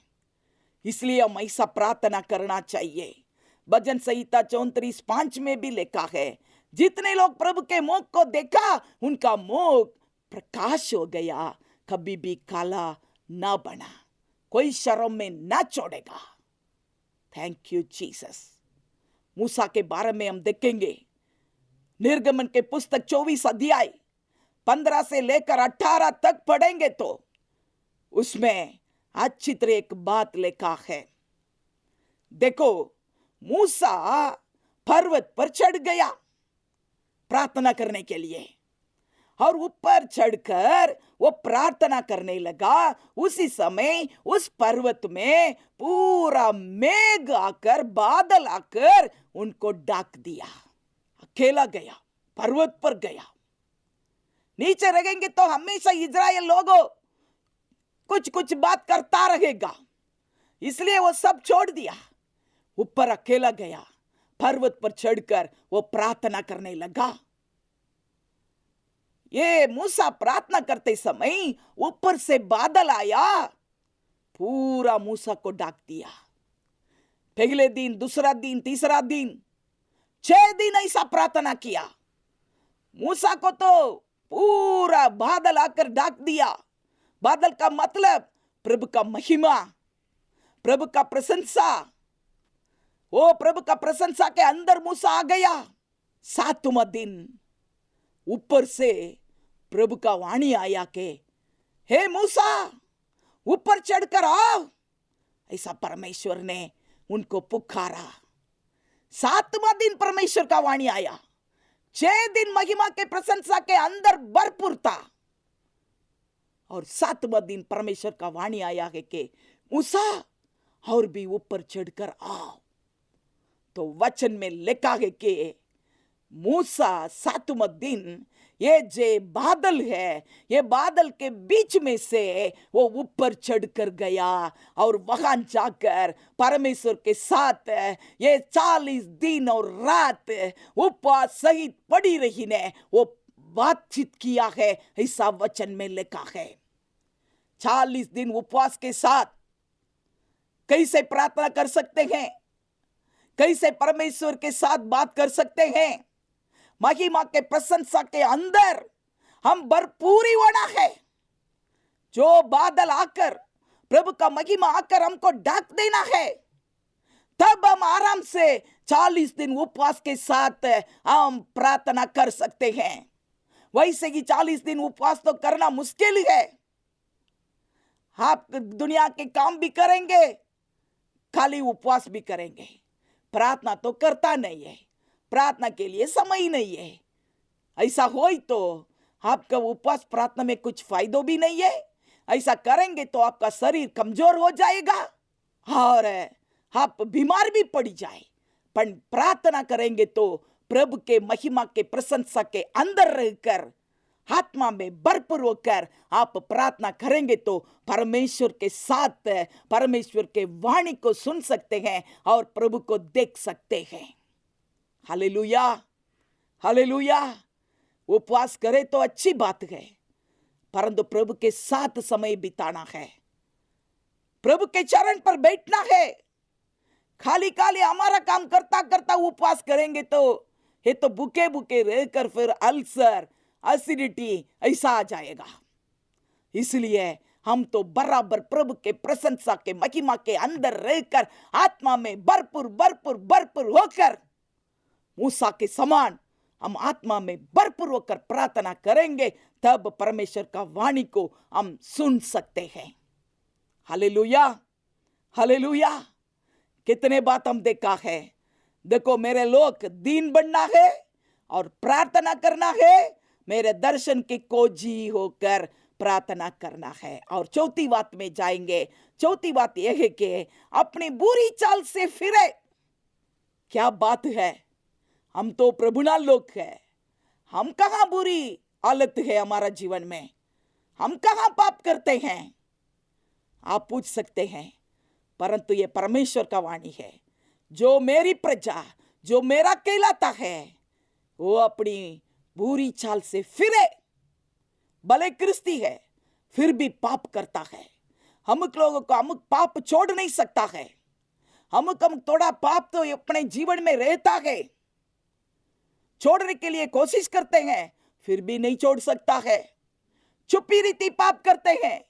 इसलिए हम ऐसा प्रार्थना करना चाहिए। भजन संहिता 34:5 में भी लिखा है, जितने लोग प्रभु के मुख को देखा उनका मुख प्रकाश हो गया, कभी भी काला ना बना, कोई शर्म में ना छोड़ेगा। Thank you Jesus. मूसा के बारे में हम देखेंगे, निर्गमन के पुस्तक 24 अध्याय 15 से लेकर 18 तक पढ़ेंगे तो उसमें अच्छी तरह एक बात लिखा है। देखो, मूसा पर्वत पर चढ़ गया प्रार्थना करने के लिए, और ऊपर चढ़कर वो प्रार्थना करने लगा। उसी समय उस पर्वत में पूरा मेघ आकर, बादल आकर उनको ढक दिया। अकेला गया, पर्वत पर गया। नीचे रहेंगे तो हमेशा इजराइल लोगों कुछ कुछ बात करता रहेगा, इसलिए वो सब छोड़ दिया। ऊपर अकेला गया, पर्वत पर चढ़कर वो प्रार्थना करने लगा। ये मूसा प्रार्थना करते समय ऊपर से बादल आया, पूरा मूसा को ढक दिया। पहले दिन, दूसरा दिन, तीसरा दिन, 6 दिन ऐसा प्रार्थना किया। मूसा को तो पूरा बादल आकर ढक दिया। बादल का मतलब प्रभु का महिमा, प्रभु का प्रशंसा। वो प्रभु का प्रशंसा के अंदर मूसा आ गया। 7वां दिन ऊपर से प्रभु का वाणी आया के, हे मूसा ऊपर चढ़कर आओ। ऐसा परमेश्वर ने उनको पुकारा। 7वां दिन परमेश्वर का वाणी आया। 6 दिन महिमा के प्रशंसा के अंदर भरपूर था, और 7वां दिन परमेश्वर का वाणी आया है कि मूसा और भी ऊपर चढ़कर आओ। तो वचन में लिखा है कि मूसा 7वां दिन ये जे बादल है, ये बादल के बीच में से वो ऊपर चढ़कर गया, और वहां जाकर परमेश्वर के साथ ये 40 दिन और रात उपवास सहित पड़ी रही ने वो बातचीत किया है। ऐसा वचन में लिखा है। 40 दिन उपवास के साथ कैसे प्रार्थना कर सकते हैं, कैसे परमेश्वर के साथ बात कर सकते हैं? महिमा के प्रशंसा के अंदर हम भरपूरी होना है। जो बादल आकर, प्रभु का महिमा आकर हमको ढक देना है, तब हम आराम से 40 दिन उपवास के साथ हम प्रार्थना कर सकते हैं। वैसे ही 40 दिन उपवास तो करना मुश्किल है। आप दुनिया के काम भी करेंगे, खाली उपवास भी करेंगे, प्रार्थना तो करता नहीं है। प्रार्थना के लिए समय ही नहीं है। ऐसा हो तो आपका उपवास प्रार्थना में कुछ फायदा भी नहीं है। ऐसा करेंगे तो आपका शरीर कमजोर हो जाएगा, और आप बीमार भी पड़ जाए, पर प्रार्थना करेंगे तो प्रभु के महिमा के प्रशंसा के अंदर रहकर आत्मा में भरपूर होकर आप प्रार्थना करेंगे तो परमेश्वर के साथ परमेश्वर के वाणी को सुन सकते हैं और प्रभु को देख सकते हैं। Hallelujah, hallelujah. उपवास करे तो अच्छी बात है, परंतु प्रभु के साथ समय बिताना है, प्रभु के चरण पर बैठना है। खाली खाली हमारा काम करता करता उपवास करेंगे तो ये तो भूखे भूखे रहकर फिर अल्सर, एसिडिटी ऐसा आ जाएगा। इसलिए हम तो बराबर प्रभु के प्रशंसा के महिमा के अंदर रहकर आत्मा में भरपूर भरपूर भरपूर होकर मूसा के समान हम आत्मा में भरपूर होकर प्रार्थना करेंगे, तब परमेश्वर का वाणी को हम सुन सकते हैं। Hallelujah, hallelujah. कितने बात हम देखा है। देखो मेरे लोग, दीन बनना है और प्रार्थना करना है, मेरे दर्शन की खोजी होकर प्रार्थना करना है। और चौथी बात में जाएंगे। चौथी बात यह है कि अपनी बुरी चाल से फिरे। क्या बात है, हम तो प्रभुना लोग हैं, हम कहां बुरी हालत है हमारा जीवन में, हम कहां पाप करते हैं, आप पूछ सकते हैं। परंतु ये परमेश्वर का वाणी है, जो मेरी प्रजा, जो मेरा कहलाता है, वो अपनी बुरी चाल से फिरे। भले क्रिस्ती है फिर भी पाप करता है। हम लोगों को हम पाप छोड़ नहीं सकता है। हम थोड़ा पाप तो अपने जीवन में रहता है, छोड़ने के लिए कोशिश करते हैं फिर भी नहीं छोड़ सकता है। छुपी रीति पाप करते हैं,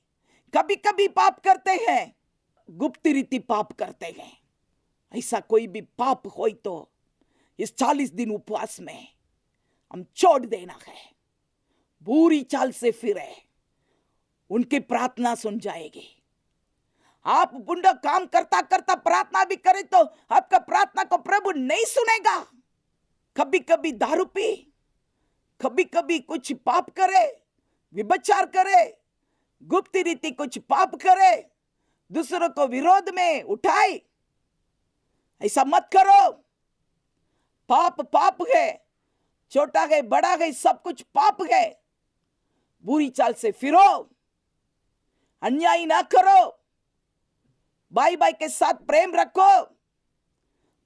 कभी कभी पाप करते हैं, गुप्त रीति पाप करते हैं। ऐसा कोई भी पाप हो तो इस 40 दिन उपवास में हम छोड़ देना है। बुरी चाल से फिरे, उनकी प्रार्थना सुन जाएगी। आप बुंडा काम करता करता प्रार्थना भी करें तो आपका प्रार्थना को प्रभु नहीं सुनेगा। कभी कभी दारू पी, कभी कभी कुछ पाप करे, विभचार करे, गुप्त रीति कुछ पाप करे, दूसरों को विरोध में उठाए, ऐसा मत करो। पाप पाप है, छोटा है बड़ा है, सब कुछ पाप है। बुरी चाल से फिरो, अन्याय ना करो, भाई भाई के साथ प्रेम रखो,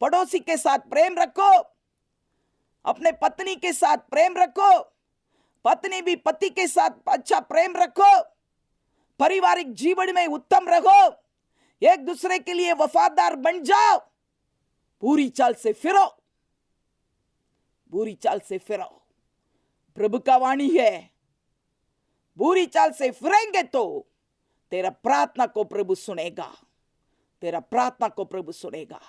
पड़ोसी के साथ प्रेम रखो, अपने पत्नी के साथ प्रेम रखो, पत्नी भी पति के साथ अच्छा प्रेम रखो, पारिवारिक जीवन में उत्तम रहो, एक दूसरे के लिए वफादार बन जाओ। बुरी चाल से फिरो, बुरी चाल से फिरो। प्रभु का वाणी है, बुरी चाल से फिरेंगे तो तेरा प्रार्थना को प्रभु सुनेगा, तेरा प्रार्थना को प्रभु सुनेगा।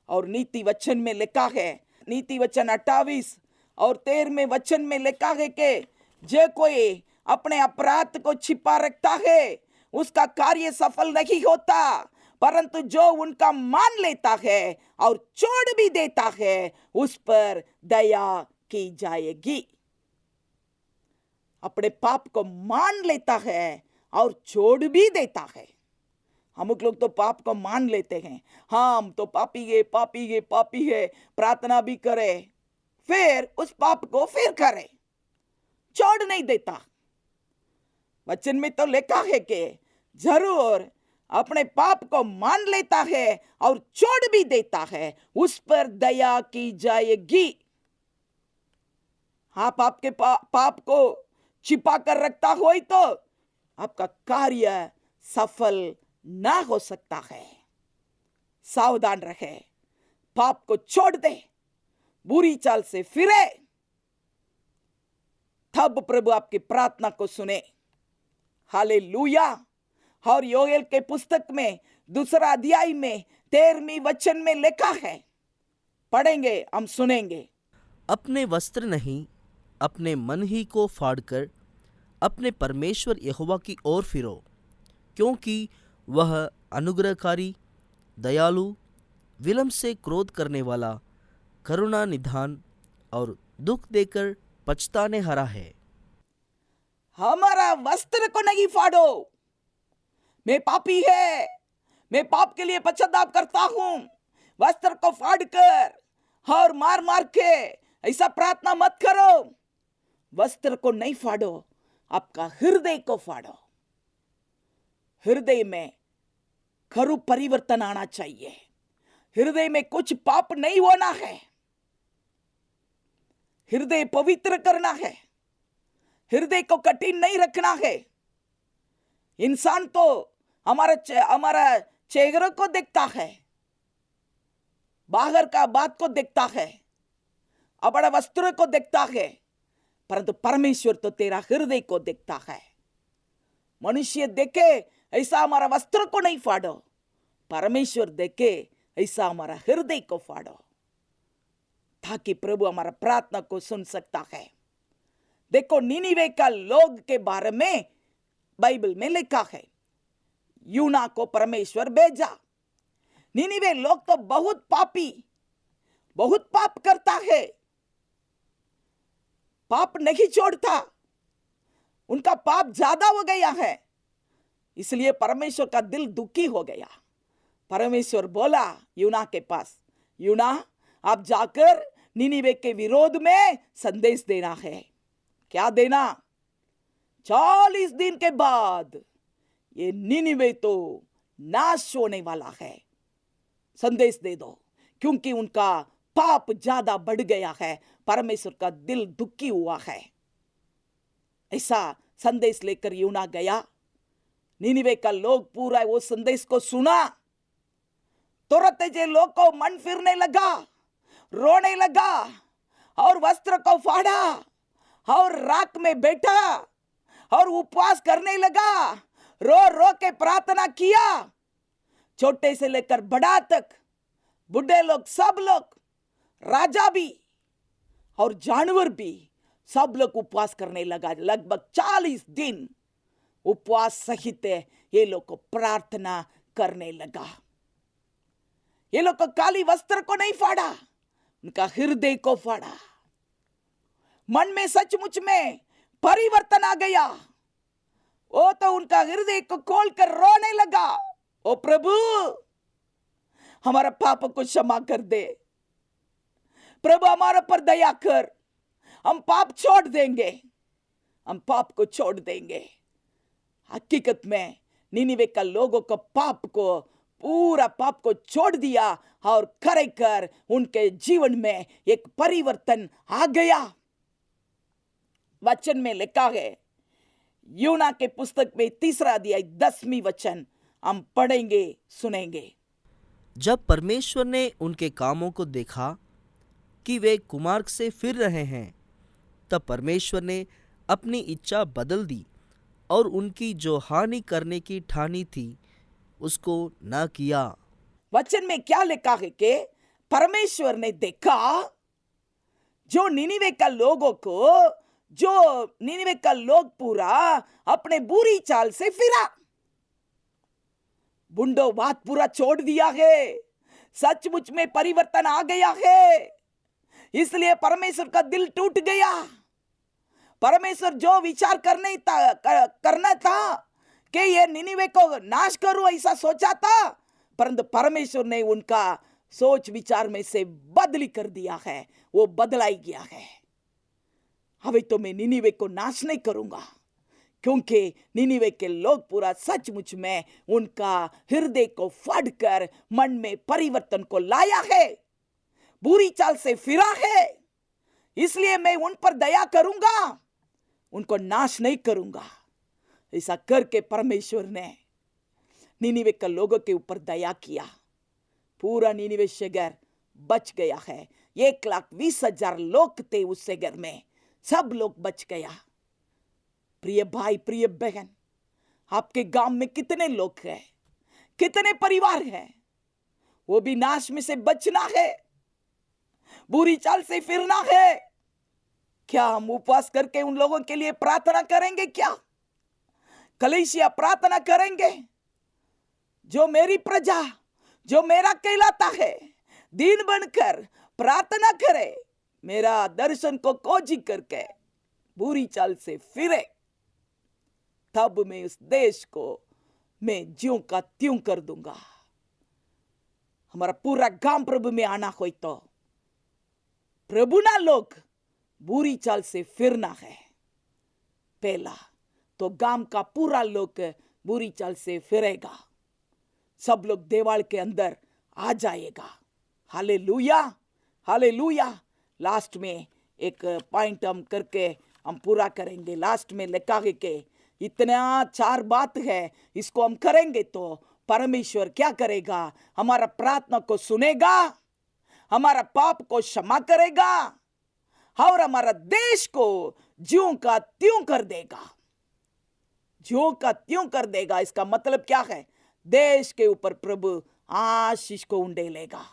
और नीति वचन में लिखा है, नीति वचन 28 और 13वें वचन में लिखा है कि जे कोई अपने अपराध को छिपा रखता है उसका कार्य सफल नहीं होता, परंतु जो उनका मान लेता है और छोड़ भी देता है उस पर दया की जाएगी। अपने पाप को मान लेता है और छोड़ भी देता है। हम लोग तो पाप को मान लेते हैं, हाँ हम तो पापी है, पापी है, पापी है, प्रार्थना भी करे, फिर उस पाप को फिर करे, छोड़ नहीं देता। वचन में तो लिखा है कि जरूर अपने पाप को मान लेता है और छोड़ भी देता है, उस पर दया की जाएगी। आप आपके पाप को छिपा कर रखता हो तो आपका कार्य सफल ना हो सकता है। सावधान रहे, पाप को छोड़ दे, बुरी चाल से फिरे, तब प्रभु आपकी प्रार्थना को सुने। हालेलुया। और योएल के पुस्तक में 2 अध्याय में 13वें वचन में लिखा है, पढ़ेंगे हम सुनेंगे। अपने वस्त्र नहीं, अपने मन ही को फाड़कर अपने परमेश्वर यहोवा की ओर फिरो, क्योंकि वह अनुग्रहकारी, दयालु, विलंब से क्रोध करने वाला, करुणा निधान और दुख देकर पछताने हरा है। हमारा वस्त्र को नहीं फाड़ो। मैं पापी है, मैं पाप के लिए पश्चाताप करता हूं, वस्त्र को फाड़ कर और मार मार के ऐसा प्रार्थना मत करो। वस्त्र को नहीं फाड़ो, आपका हृदय को फाड़ो। हृदय में खरू परिवर्तन आना चाहिए। हृदय में कुछ पाप नहीं होना है। हृदय पवित्र करना है। हृदय को कठिन नहीं रखना है। इंसान तो हमारा चेहरे को देखता है, बाहर का बात को देखता है, अपना वस्त्र को देखता है, परंतु परमेश्वर तो तेरा हृदय को देखता है। मनुष्य देखे ऐसा हमारा वस्त्र को नहीं फाड़ो, परमेश्वर देखे ऐसा हमारा हृदय को फाड़ो, ताकि प्रभु हमारा प्रार्थना को सुन सकता है। देखो, निनिवे का लोग के बारे में बाइबल में लिखा है, यूना को परमेश्वर भेजा। निनिवे लोग तो बहुत पापी, बहुत पाप करता है, पाप नहीं छोड़ता, उनका पाप ज्यादा हो गया है, इसलिए परमेश्वर का दिल दुखी हो गया। परमेश्वर बोला यूना के पास, यूना आप जाकर निनिवे के विरोध में संदेश देना है। क्या देना? 40 दिन के बाद ये निनिवे तो नाश होने वाला है, संदेश दे दो, क्योंकि उनका पाप ज्यादा बढ़ गया है, परमेश्वर का दिल दुखी हुआ है। ऐसा संदेश लेकर यूना गया। निनिवे का लोग पूरा वो संदेश को सुना। तुरंत जे लोग को मन फिरने लगा, रोने लगा और वस्त्र को फाड़ा और राख में बैठा और उपवास करने लगा, रो रो के प्रार्थना किया। छोटे से लेकर बड़ा तक, बुढ़े लोग, सब लोग, राजा भी और जानवर भी, सब लोग उपवास करने लगा। लगभग 40 दिन उपवास सहित ये लोग को प्रार्थना करने लगा। ये लोग को काली वस्त्र को नहीं फाड़ा, उनका हृदय को फाड़ा। मन में सचमुच में परिवर्तन आ गया। वो तो उनका हृदय को खोलकर रोने लगा, ओ प्रभु हमारा पाप को क्षमा कर दे, प्रभु हमारे पर दया कर, हम पाप छोड़ देंगे, हम पाप को छोड़ देंगे। हकीकत में निनिवे का लोगों को पूरा पाप को छोड़ दिया और खरे कर उनके जीवन में एक परिवर्तन आ गया। वचन में लिखा है, यूना के पुस्तक में 3 अध्याय 10वीं वचन हम पढ़ेंगे, सुनेंगे। जब परमेश्वर ने उनके कामों को देखा कि वे कुमार्ग से फिर रहे हैं, तब परमेश्वर ने अपनी इच्छा बदल दी और उनकी जो हानि करने की ठानी थी उसको न किया। वचन में क्या लिखा है कि परमेश्वर ने देखा जो निनिवे का लोग पूरा अपने बुरी चाल से फिरा, बुंडोवाद पूरा छोड़ दिया है, सचमुच में परिवर्तन आ गया है, इसलिए परमेश्वर का दिल टूट गया। परमेश्वर जो विचार करना था कि ये निनिवे को नाश करूं, ऐसा सोचा था, परंतु परमेश्वर ने उनका सोच विचार में से बदली कर दिया है, वो बदलाई गया है। अभी तो मैं निनिवे को नाश नहीं करूंगा, क्योंकि निनिवे के लोग पूरा सचमुच में उनका हृदय को फाड़कर मन में परिवर्तन को लाया है, बुरी चाल से फिरा है, इसलिए मैं उन पर दया करूंगा, उनको नाश नहीं करूंगा। ऐसा करके परमेश्वर ने निनिवे के लोगों के ऊपर दया किया। पूरा निनिवे शहर बच गया है। 1,20,000 लोग थे उस शहर में, सब लोग बच गया। प्रिय भाई, प्रिय बहन, आपके गांव में कितने लोग हैं, कितने परिवार हैं? वो भी नाश में से बचना है, बुरी चाल से फिरना है। क्या हम उपवास करके उन लोगों के लिए प्रार्थना करेंगे? क्या कलीसिया प्रार्थना करेंगे? जो मेरी प्रजा, जो मेरा कहलाता है, दीन बनकर प्रार्थना करे, मेरा दर्शन को खोजी करके बुरी चाल से फिरे, तब मैं उस देश को मैं ज्यों का त्यों कर दूंगा। हमारा पूरा गांव प्रभु में आना हो तो प्रभु ना लोग बुरी चाल से फिरना है। पहला तो गांव का पूरा लोग बुरी चाल से फिरेगा, सब लोग देवाल के अंदर आ जाएगा। Hallelujah, hallelujah. लास्ट में एक पॉइंट हम करके हम पूरा करेंगे। लास्ट में लिखा है कि इतना 4 बात है, इसको हम करेंगे तो परमेश्वर क्या करेगा, हमारा प्रार्थना को सुनेगा, हमारा पाप को क्षमा करेगा और हमारा देश को ज्यों का त्यों कर देगा। ज्यों का त्यों कर देगा, इसका मतलब क्या है, देश के ऊपर प्रभु आशीष को उंडेलेगा।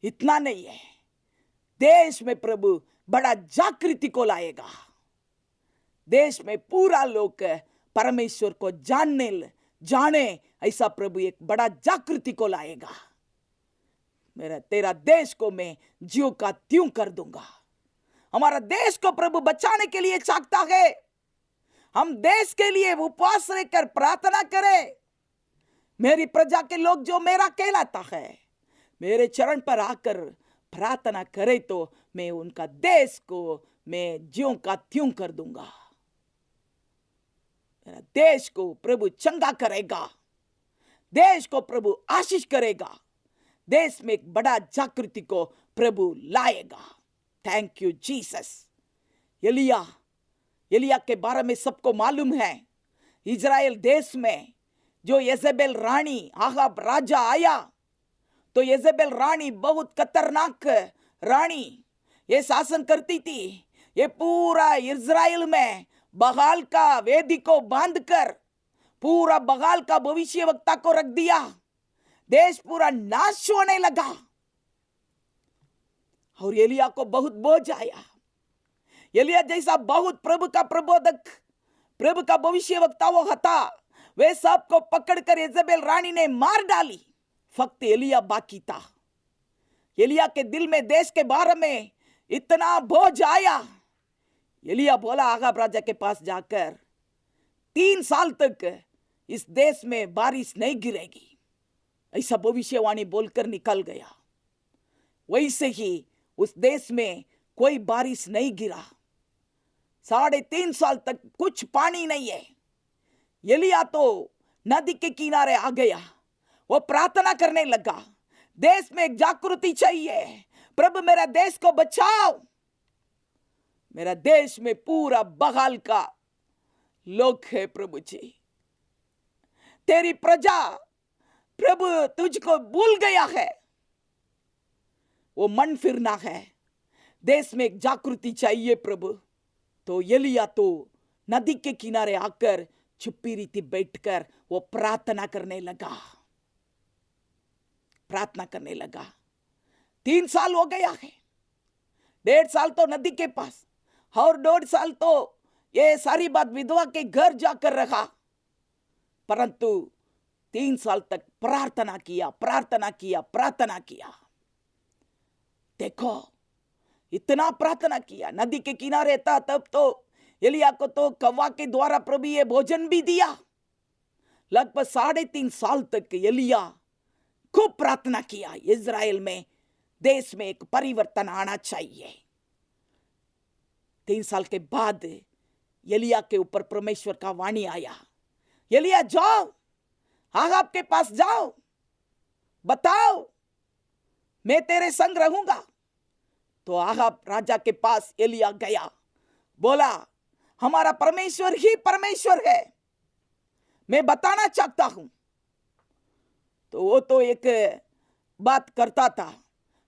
इतना नहीं है, देश में प्रभु बड़ा जागृति को लाएगा। देश में पूरा लोग परमेश्वर को जाने ऐसा प्रभु एक बड़ा जागृति को लाएगा। तेरा देश को मैं ज्यों का त्यों कर दूंगा। हमारा देश को प्रभु बचाने के लिए चाहता है। हम देश के लिए उपवास रहकर प्रार्थना करें। मेरी प्रजा के लोग जो मेरा कहलाता है, मेरे चरण पर आकर प्रार्थना करे तो मैं उनका देश को मैं ज्यों का त्यों कर दूंगा। मेरा देश को प्रभु चंगा करेगा, देश को प्रभु आशीष करेगा, देश में एक बड़ा जागृति को प्रभु लाएगा। Thank you Jesus. एलिया के बारे में सबको मालूम है। इजराइल देश में जो येजेबेल रानी आहाब राजा आया तो येजेबेल रानी बहुत खतरनाक रानी ये शासन करती थी। ये पूरा इजराइल में बगाल का वेदी को बांधकर पूरा बगाल का भविष्यवक्ता को रख दिया। देश पूरा नाश होने लगा और एलिया को बहुत बोझ आया। एलिया जैसा बहुत प्रभु का प्रबोधक, प्रभु का भविष्यवक्ता वो था, वे सबको पकड़कर येजेबेल रानी ने मार डाली। फक्त एलिया बाकी था। एलिया के दिल में देश के बारे में इतना बोझ आया। एलिया बोला आगाब राजा के पास जाकर 3 साल तक इस देश में बारिश नहीं गिरेगी, ऐसा भविष्यवाणी बोलकर निकल गया। वैसे ही उस देश में कोई बारिश नहीं गिरा। 3.5 साल तक कुछ पानी नहीं है। एलिया तो नदी के किनारे आ गया, वो प्रार्थना करने लगा, देश में एक जागृति चाहिए, प्रभु मेरा देश को बचाओ। मेरा देश में पूरा बगाल का लोग है प्रभु जी। तेरी प्रजा प्रभु तुझको भूल गया है, वो मन फिरना है, देश में एक जागृति चाहिए प्रभु। तो एलिया तो नदी के किनारे आकर चुप्पी रीति बैठकर वो प्रार्थना करने लगा। 3 साल हो गया है, 1.5 साल तो नदी के पास और 1.5 साल तो ये सारी बात विधवा के घर जाकर रखा, परंतु 3 साल तक प्रार्थना किया। देखो इतना प्रार्थना किया, नदी के किनारे था तब तो एलिया को तो कौवा के द्वारा प्रभु ये भोजन भी दिया। लगभग 3.5 साल तक एलिया खूब प्रार्थना किया। इजराइल में देश में एक परिवर्तन आना चाहिए। 3 साल के बाद एलिया के ऊपर परमेश्वर का वाणी आया, एलिया जाओ, आहाब के पास जाओ, बताओ मैं तेरे संग रहूंगा। तो आहाब राजा के पास एलिया गया, बोला हमारा परमेश्वर ही परमेश्वर है, मैं बताना चाहता हूं। तो वो तो एक बात करता था,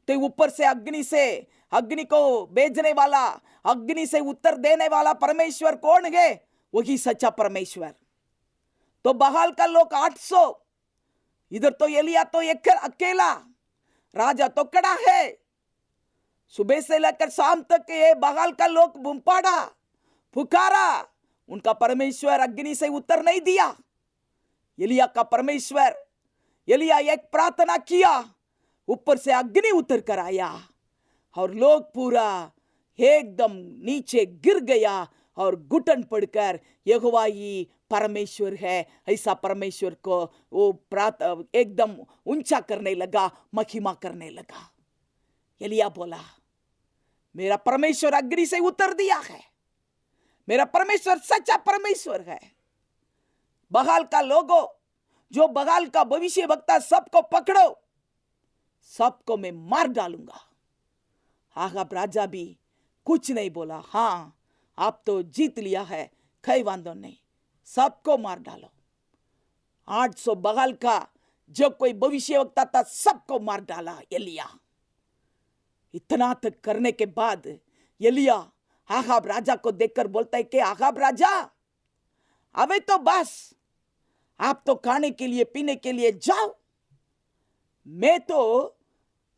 तो ऊपर से अग्नि को भेजने वाला, अग्नि से उत्तर देने वाला परमेश्वर कौन है, वही सच्चा परमेश्वर। तो बहाल का लोग 800, इधर तो एलिया तो एक अकेला, राजा तो कड़ा है। सुबह से लेकर शाम तक ये बहाल का लोग बुम्पाड़ा पुकारा, उनका परमेश्वर अग्नि से उत्तर नहीं दिया। एलिया का परमेश्वर, एलिया एक प्रार्थना किया, ऊपर से अग्नि उतर कर आया और लोग पूरा एकदम नीचे गिर गया और घुटन पड़कर यहोवा ही परमेश्वर है ऐसा परमेश्वर को वो एकदम ऊंचा करने लगा, महिमा करने लगा। एलिया बोला, मेरा परमेश्वर अग्नि से उतर दिया है, मेरा परमेश्वर सच्चा परमेश्वर है। बगाल का लोगों, जो बगाल का भविष्य वक्ता, सबको पकड़ो, सबको मैं मार डालूंगा। आहाब राजा भी कुछ नहीं बोला। हाँ, आप तो जीत लिया है, कोई वांदो नहीं, सबको मार डालो। 800 बगाल का जो कोई भविष्य वक्ता था सबको मार डाला एलिया। इतना तक करने के बाद एलिया आहाब राजा को देखकर बोलता है कि आहाब राजा, अबे तो बस, आप तो खाने के लिए पीने के लिए जाओ, मैं तो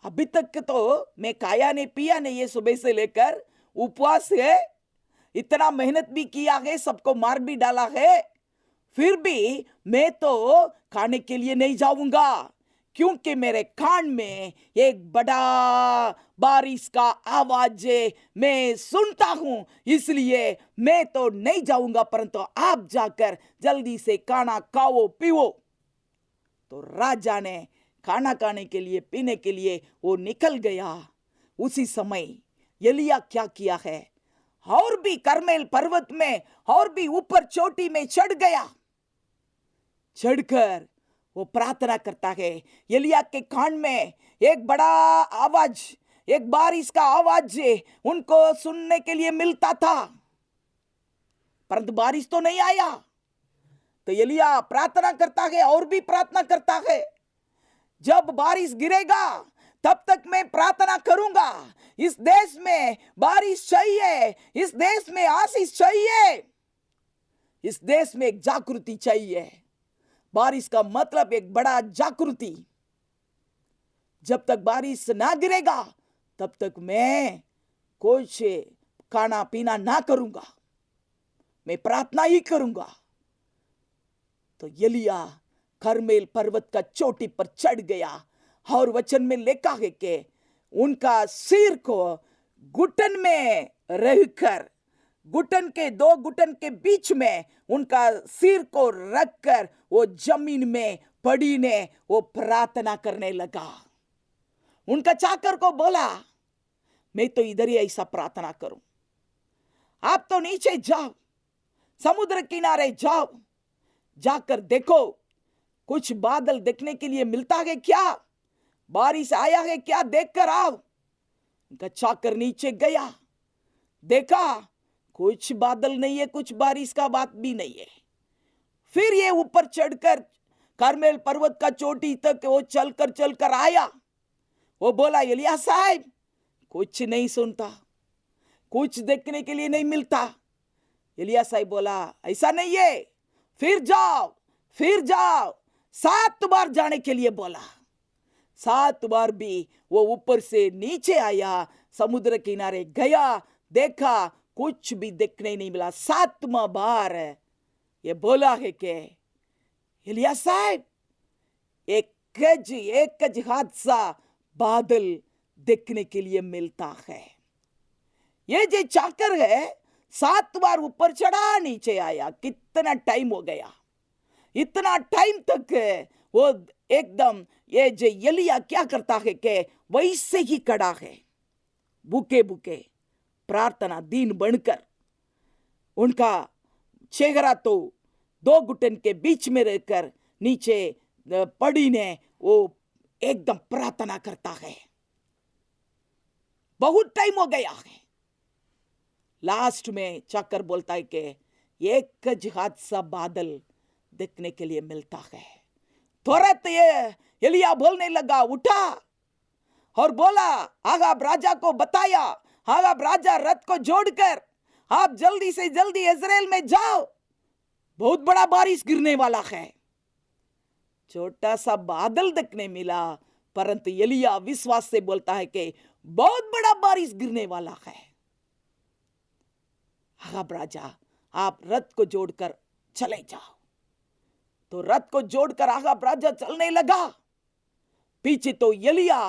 अभी तक तो मैं खाया नहीं पिया नहीं, ये सुबह से लेकर उपवास है, इतना मेहनत भी किया है, सबको मार भी डाला है, फिर भी मैं तो खाने के लिए नहीं जाऊंगा, क्योंकि मेरे कान में एक बड़ा बारिश का आवाज मैं सुनता हूं, इसलिए मैं तो नहीं जाऊंगा, परंतु आप जाकर जल्दी से खाना खाओ पियो। तो राजा ने खाना खाने के लिए पीने के लिए वो निकल गया। उसी समय एलिया क्या किया है, और भी करमेल पर्वत में और भी ऊपर चोटी में चढ़ गया। चढ़कर वो प्रार्थना करता है। एलिया के कान में एक बड़ा आवाज, एक बारिश का आवाज उनको सुनने के लिए मिलता था, परंतु बारिश तो नहीं आया। तो एलिया प्रार्थना करता है और भी प्रार्थना करता है, जब बारिश गिरेगा तब तक मैं प्रार्थना करूंगा, इस देश में बारिश चाहिए, इस देश में आशीष चाहिए, इस देश में एक जागृति चाहिए। बारिश का मतलब एक बड़ा जागृति। जब तक बारिश ना गिरेगा तब तक मैं कुछ खाना पीना ना करूंगा, मैं प्रार्थना ही करूंगा। तो एलिया करमेल पर्वत का चोटी पर चढ़ गया और वचन में लिखा है कि उनका सिर को घुटन में रहकर, घुटन के दो घुटन के बीच में उनका सिर को रखकर वो जमीन में पड़ी ने वो प्रार्थना करने लगा। उनका चाकर को बोला, मैं तो इधर ही ऐसा प्रार्थना करूं, आप तो नीचे जाओ, समुद्र किनारे जाओ, जाकर देखो कुछ बादल देखने के लिए मिलता है क्या, बारिश आया है क्या, देखकर आओ। उनका चाकर नीचे गया, देखा कुछ बादल नहीं है, कुछ बारिश का बात भी नहीं है। फिर ये ऊपर चढ़कर करमेल पर्वत का चोटी तक वो चलकर आया। वो बोला, एलिया साहब कुछ नहीं सुनता, कुछ देखने के लिए नहीं मिलता। एलिया साहब बोला, ऐसा नहीं है, फिर जाओ 7 बार जाने के लिए बोला। 7 बार भी वो ऊपर से नीचे आया, समुद्र किनारे गया, देखा कुछ भी देखने नहीं मिला। 7वां बार ये बोला है कि एलिया साहब एक गज हादसा बादल देखने के लिए मिलता है। ये जो चाकर है 7 बार ऊपर चढ़ा नीचे आया, कितना टाइम हो गया, इतना टाइम तक वो एकदम ये जो एलिया क्या करता है कि वैसे ही खड़ा है, भूखे प्रार्थना दीन बनकर। उनका चेहरा तो 2 घुटन के बीच में रहकर नीचे पड़ी ने वो एकदम प्रार्थना करता है। बहुत टाइम हो गया है। लास्ट में चाकर बोलता है कि एक जिहाद सा बादल देखने के लिए मिलता है। तुरंत ये एलिया बोलने लगा, उठा और बोला, आगाब राजा को बताया, आगाब राजा रथ को जोड़कर आप जल्दी से जल्दी इस्राएल में जाओ, बहुत बड़ा बारिश गिरने वाला है। छोटा सा बादल देखने मिला, परंतु एलिया विश्वास से बोलता है कि बहुत बड़ा बारिश गिरने वाला है। आगाब राजा, आप रथ को जोड़कर चले जाओ। तो रथ को जोड़कर आगाब राजा चलने लगा। पीछे तो एलिया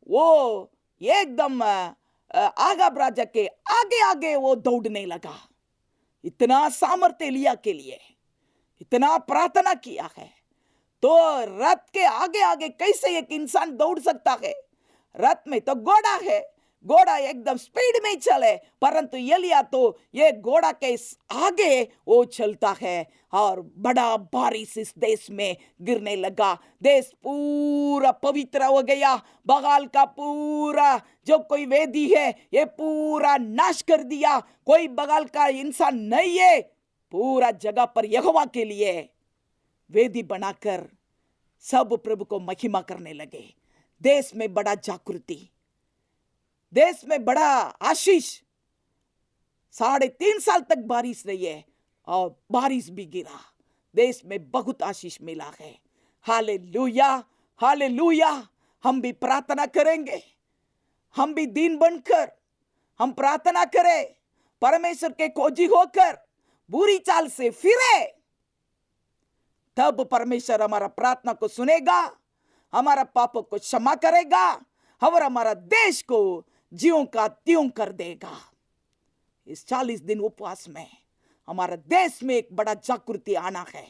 वो एकदम आगाब राजा के आगे आगे वो दौड़ने लगा। इतना सामर्थ्य लिया के लिए, इतना प्रार्थना किया है, तो रथ के आगे आगे कैसे एक इंसान दौड़ सकता है? रथ में तो घोड़ा है, घोड़ा एकदम स्पीड में चले, परंतु एलिया तो ये घोड़ा के आगे वो चलता है और बड़ा बारिश इस देश में गिरने लगा। देश पूरा पवित्र हो गया। बगाल का पूरा जो कोई वेदी है ये पूरा नाश कर दिया। कोई बगाल का इंसान नहीं है। पूरा जगह पर यहोवा के लिए वेदी बनाकर सब प्रभु को महिमा करने लगे। देश में बड़ा जागृति, देश में बड़ा आशीष। 3.5 साल तक बारिश रही है और बारिश भी गिरा। देश में बहुत आशीष मिला है। Hallelujah, hallelujah. हम भी प्रार्थना करेंगे, हम भी दीन बनकर हम प्रार्थना करें, परमेश्वर के खोजी होकर बुरी चाल से फिरे, तब परमेश्वर हमारा प्रार्थना को सुनेगा, हमारा पापों को क्षमा करेगा और हमारा देश को ज्यों का त्यों कर देगा। इस 40 दिन उपवास में हमारा देश में एक बड़ा जागृति आना है।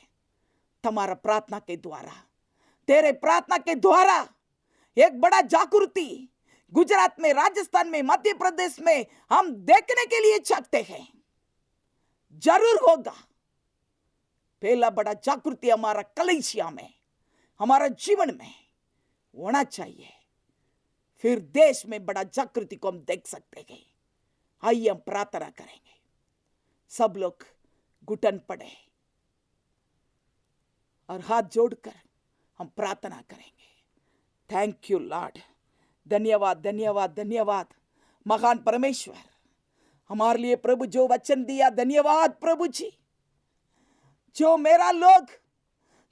तुम्हारा प्रार्थना के द्वारा, तेरे प्रार्थना के द्वारा एक बड़ा जागृति गुजरात में, राजस्थान में, मध्य प्रदेश में हम देखने के लिए चाहते हैं। जरूर होगा। पहला बड़ा जागृति हमारा कलीसिया में, हमारा जीवन में होना चाहिए। फिर देश में बड़ा जागृति को हम देख सकते हैं। आइए हम प्रार्थना करेंगे। सब लोग घुटन पड़े और हाथ जोड़कर हम प्रार्थना करेंगे। Thank you Lord. धन्यवाद, धन्यवाद, धन्यवाद महान परमेश्वर, हमारे लिए प्रभु जो वचन दिया। धन्यवाद प्रभु जी, जो मेरा लोग,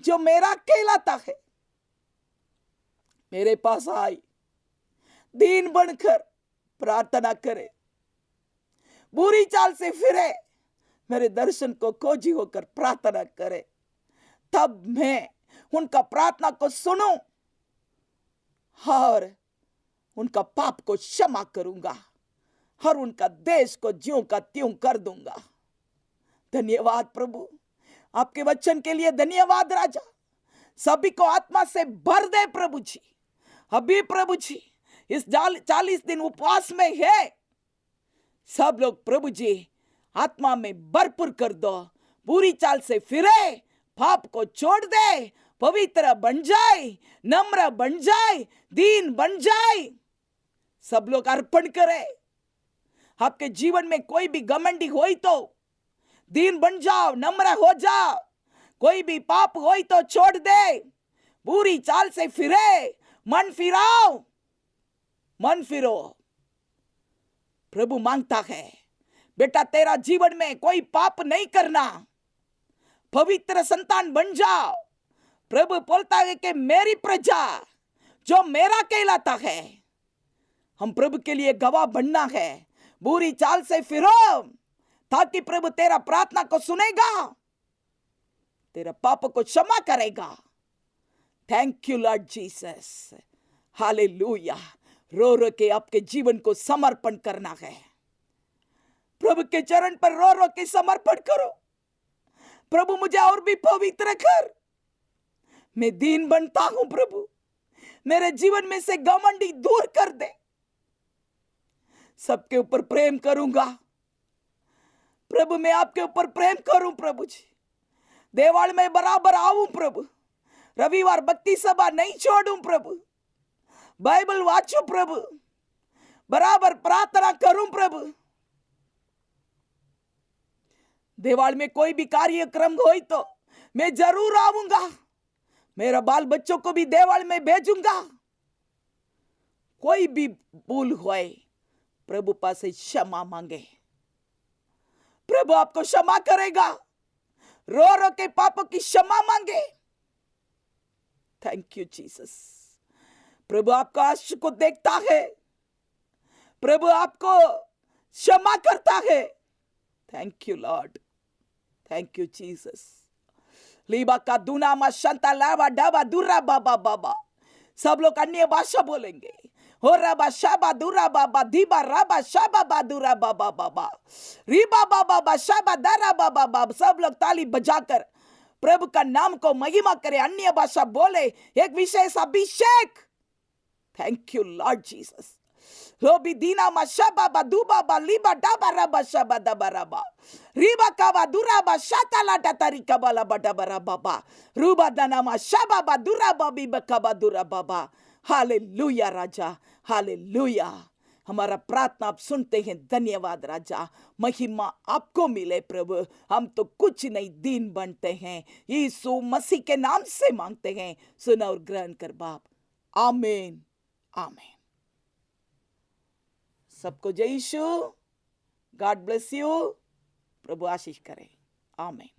जो मेरा कहलाता है, मेरे पास आई, दीन बनकर प्रार्थना करे, बुरी चाल से फिरे, मेरे दर्शन को खोजी होकर प्रार्थना करे, तब मैं उनका प्रार्थना को सुनूं और उनका पाप को क्षमा करूंगा और उनका देश को ज्यों का त्यों कर दूंगा। धन्यवाद प्रभु, आपके वचन के लिए धन्यवाद राजा। सभी को आत्मा से भर दे प्रभु जी। अभी प्रभु जी इस 40 दिन उपवास में है, सब लोग प्रभु जी आत्मा में भरपूर कर दो। बुरी चाल से फिरे, पाप को छोड़ दे, पवित्र बन जाए, नम्र बन जाए, दीन बन जाए। सब लोग अर्पण करें। आपके जीवन में कोई भी घमंडी होई तो दीन बन जाओ, नम्र हो जाओ। कोई भी पाप होई तो छोड़ दे, बुरी चाल से फिरे, मन फिराओ, मन फिरो। प्रभु मांगता है बेटा तेरा जीवन में कोई पाप नहीं करना, पवित्र संतान बन जाओ। प्रभु बोलता है कि मेरी प्रजा जो मेरा कहलाता है, हम प्रभु के लिए गवाह बनना है। बुरी चाल से फिरो ताकि प्रभु तेरा प्रार्थना को सुनेगा, तेरा पाप को क्षमा करेगा। Thank you lord Jesus. Hallelujah. रो रो के आपके जीवन को समर्पण करना है। प्रभु के चरण पर रो रो के समर्पण करो। प्रभु मुझे और भी पवित्र कर, मैं दीन बनता हूं प्रभु। मेरे जीवन में से घमंडी दूर कर दे। सबके ऊपर प्रेम करूंगा प्रभु, मैं आपके ऊपर प्रेम करूं प्रभु जी। देवाल में बराबर आऊं प्रभु, रविवार भक्ति सभा नहीं छोड़ूं प्रभु, बाइबल वाचूं प्रभु, बराबर प्रार्थना करूं प्रभु। देवाल में कोई भी कार्यक्रम हो तो मैं जरूर आऊंगा। मेरा बाल बच्चों को भी देवाल में भेजूंगा। कोई भी भूल होए प्रभु पास से क्षमा मांगे, प्रभु आपको क्षमा करेगा। रो रो के पापों की क्षमा मांगे। Thank you Jesus. प्रभु आपका आशीष को देखता है, प्रभु आपको क्षमा करता है। Thank you Lord, thank you Jesus. लीबा का दूना मा शंता लावा डाबा दुर्रा बाबा बाबा। सब लोग अन्य भाषा बोलेंगे, हो रबा शाबा दुरा बाबा दीबा रबा शाबा बादुरा बाबा बाबा रीबा बाबा शाबा दारा बाबा बाबा। सब लोग ताली बजाकर प्रभु का नाम को महिमा करे, अन्य भाषा बोले, एक विशेष अभिषेक। Thank you lord Jesus. रोबी दीना मशाबा बदुबा बलीबा डाबा रबा शाबा दबा रबा रीबा काबा दुराबा शाताला डतरी कबला बडबरा बाबा रूबा दना मशाबा बदुरा बबी बकबा दुरा बाबा। हालेलुया राजा, हालेलुया। हमारा प्रार्थना आप सुनते हैं, धन्यवाद राजा। महिमा आपको मिले प्रभु। हम तो कुछ नहीं, दीन बनते हैं, यीशु मसीह के नाम से मांगते हैं, सुना और ग्रहण कर बाप। आमीन, आमीन। सबको जय यीशु। God bless you. प्रभु आशीष करे। आमीन।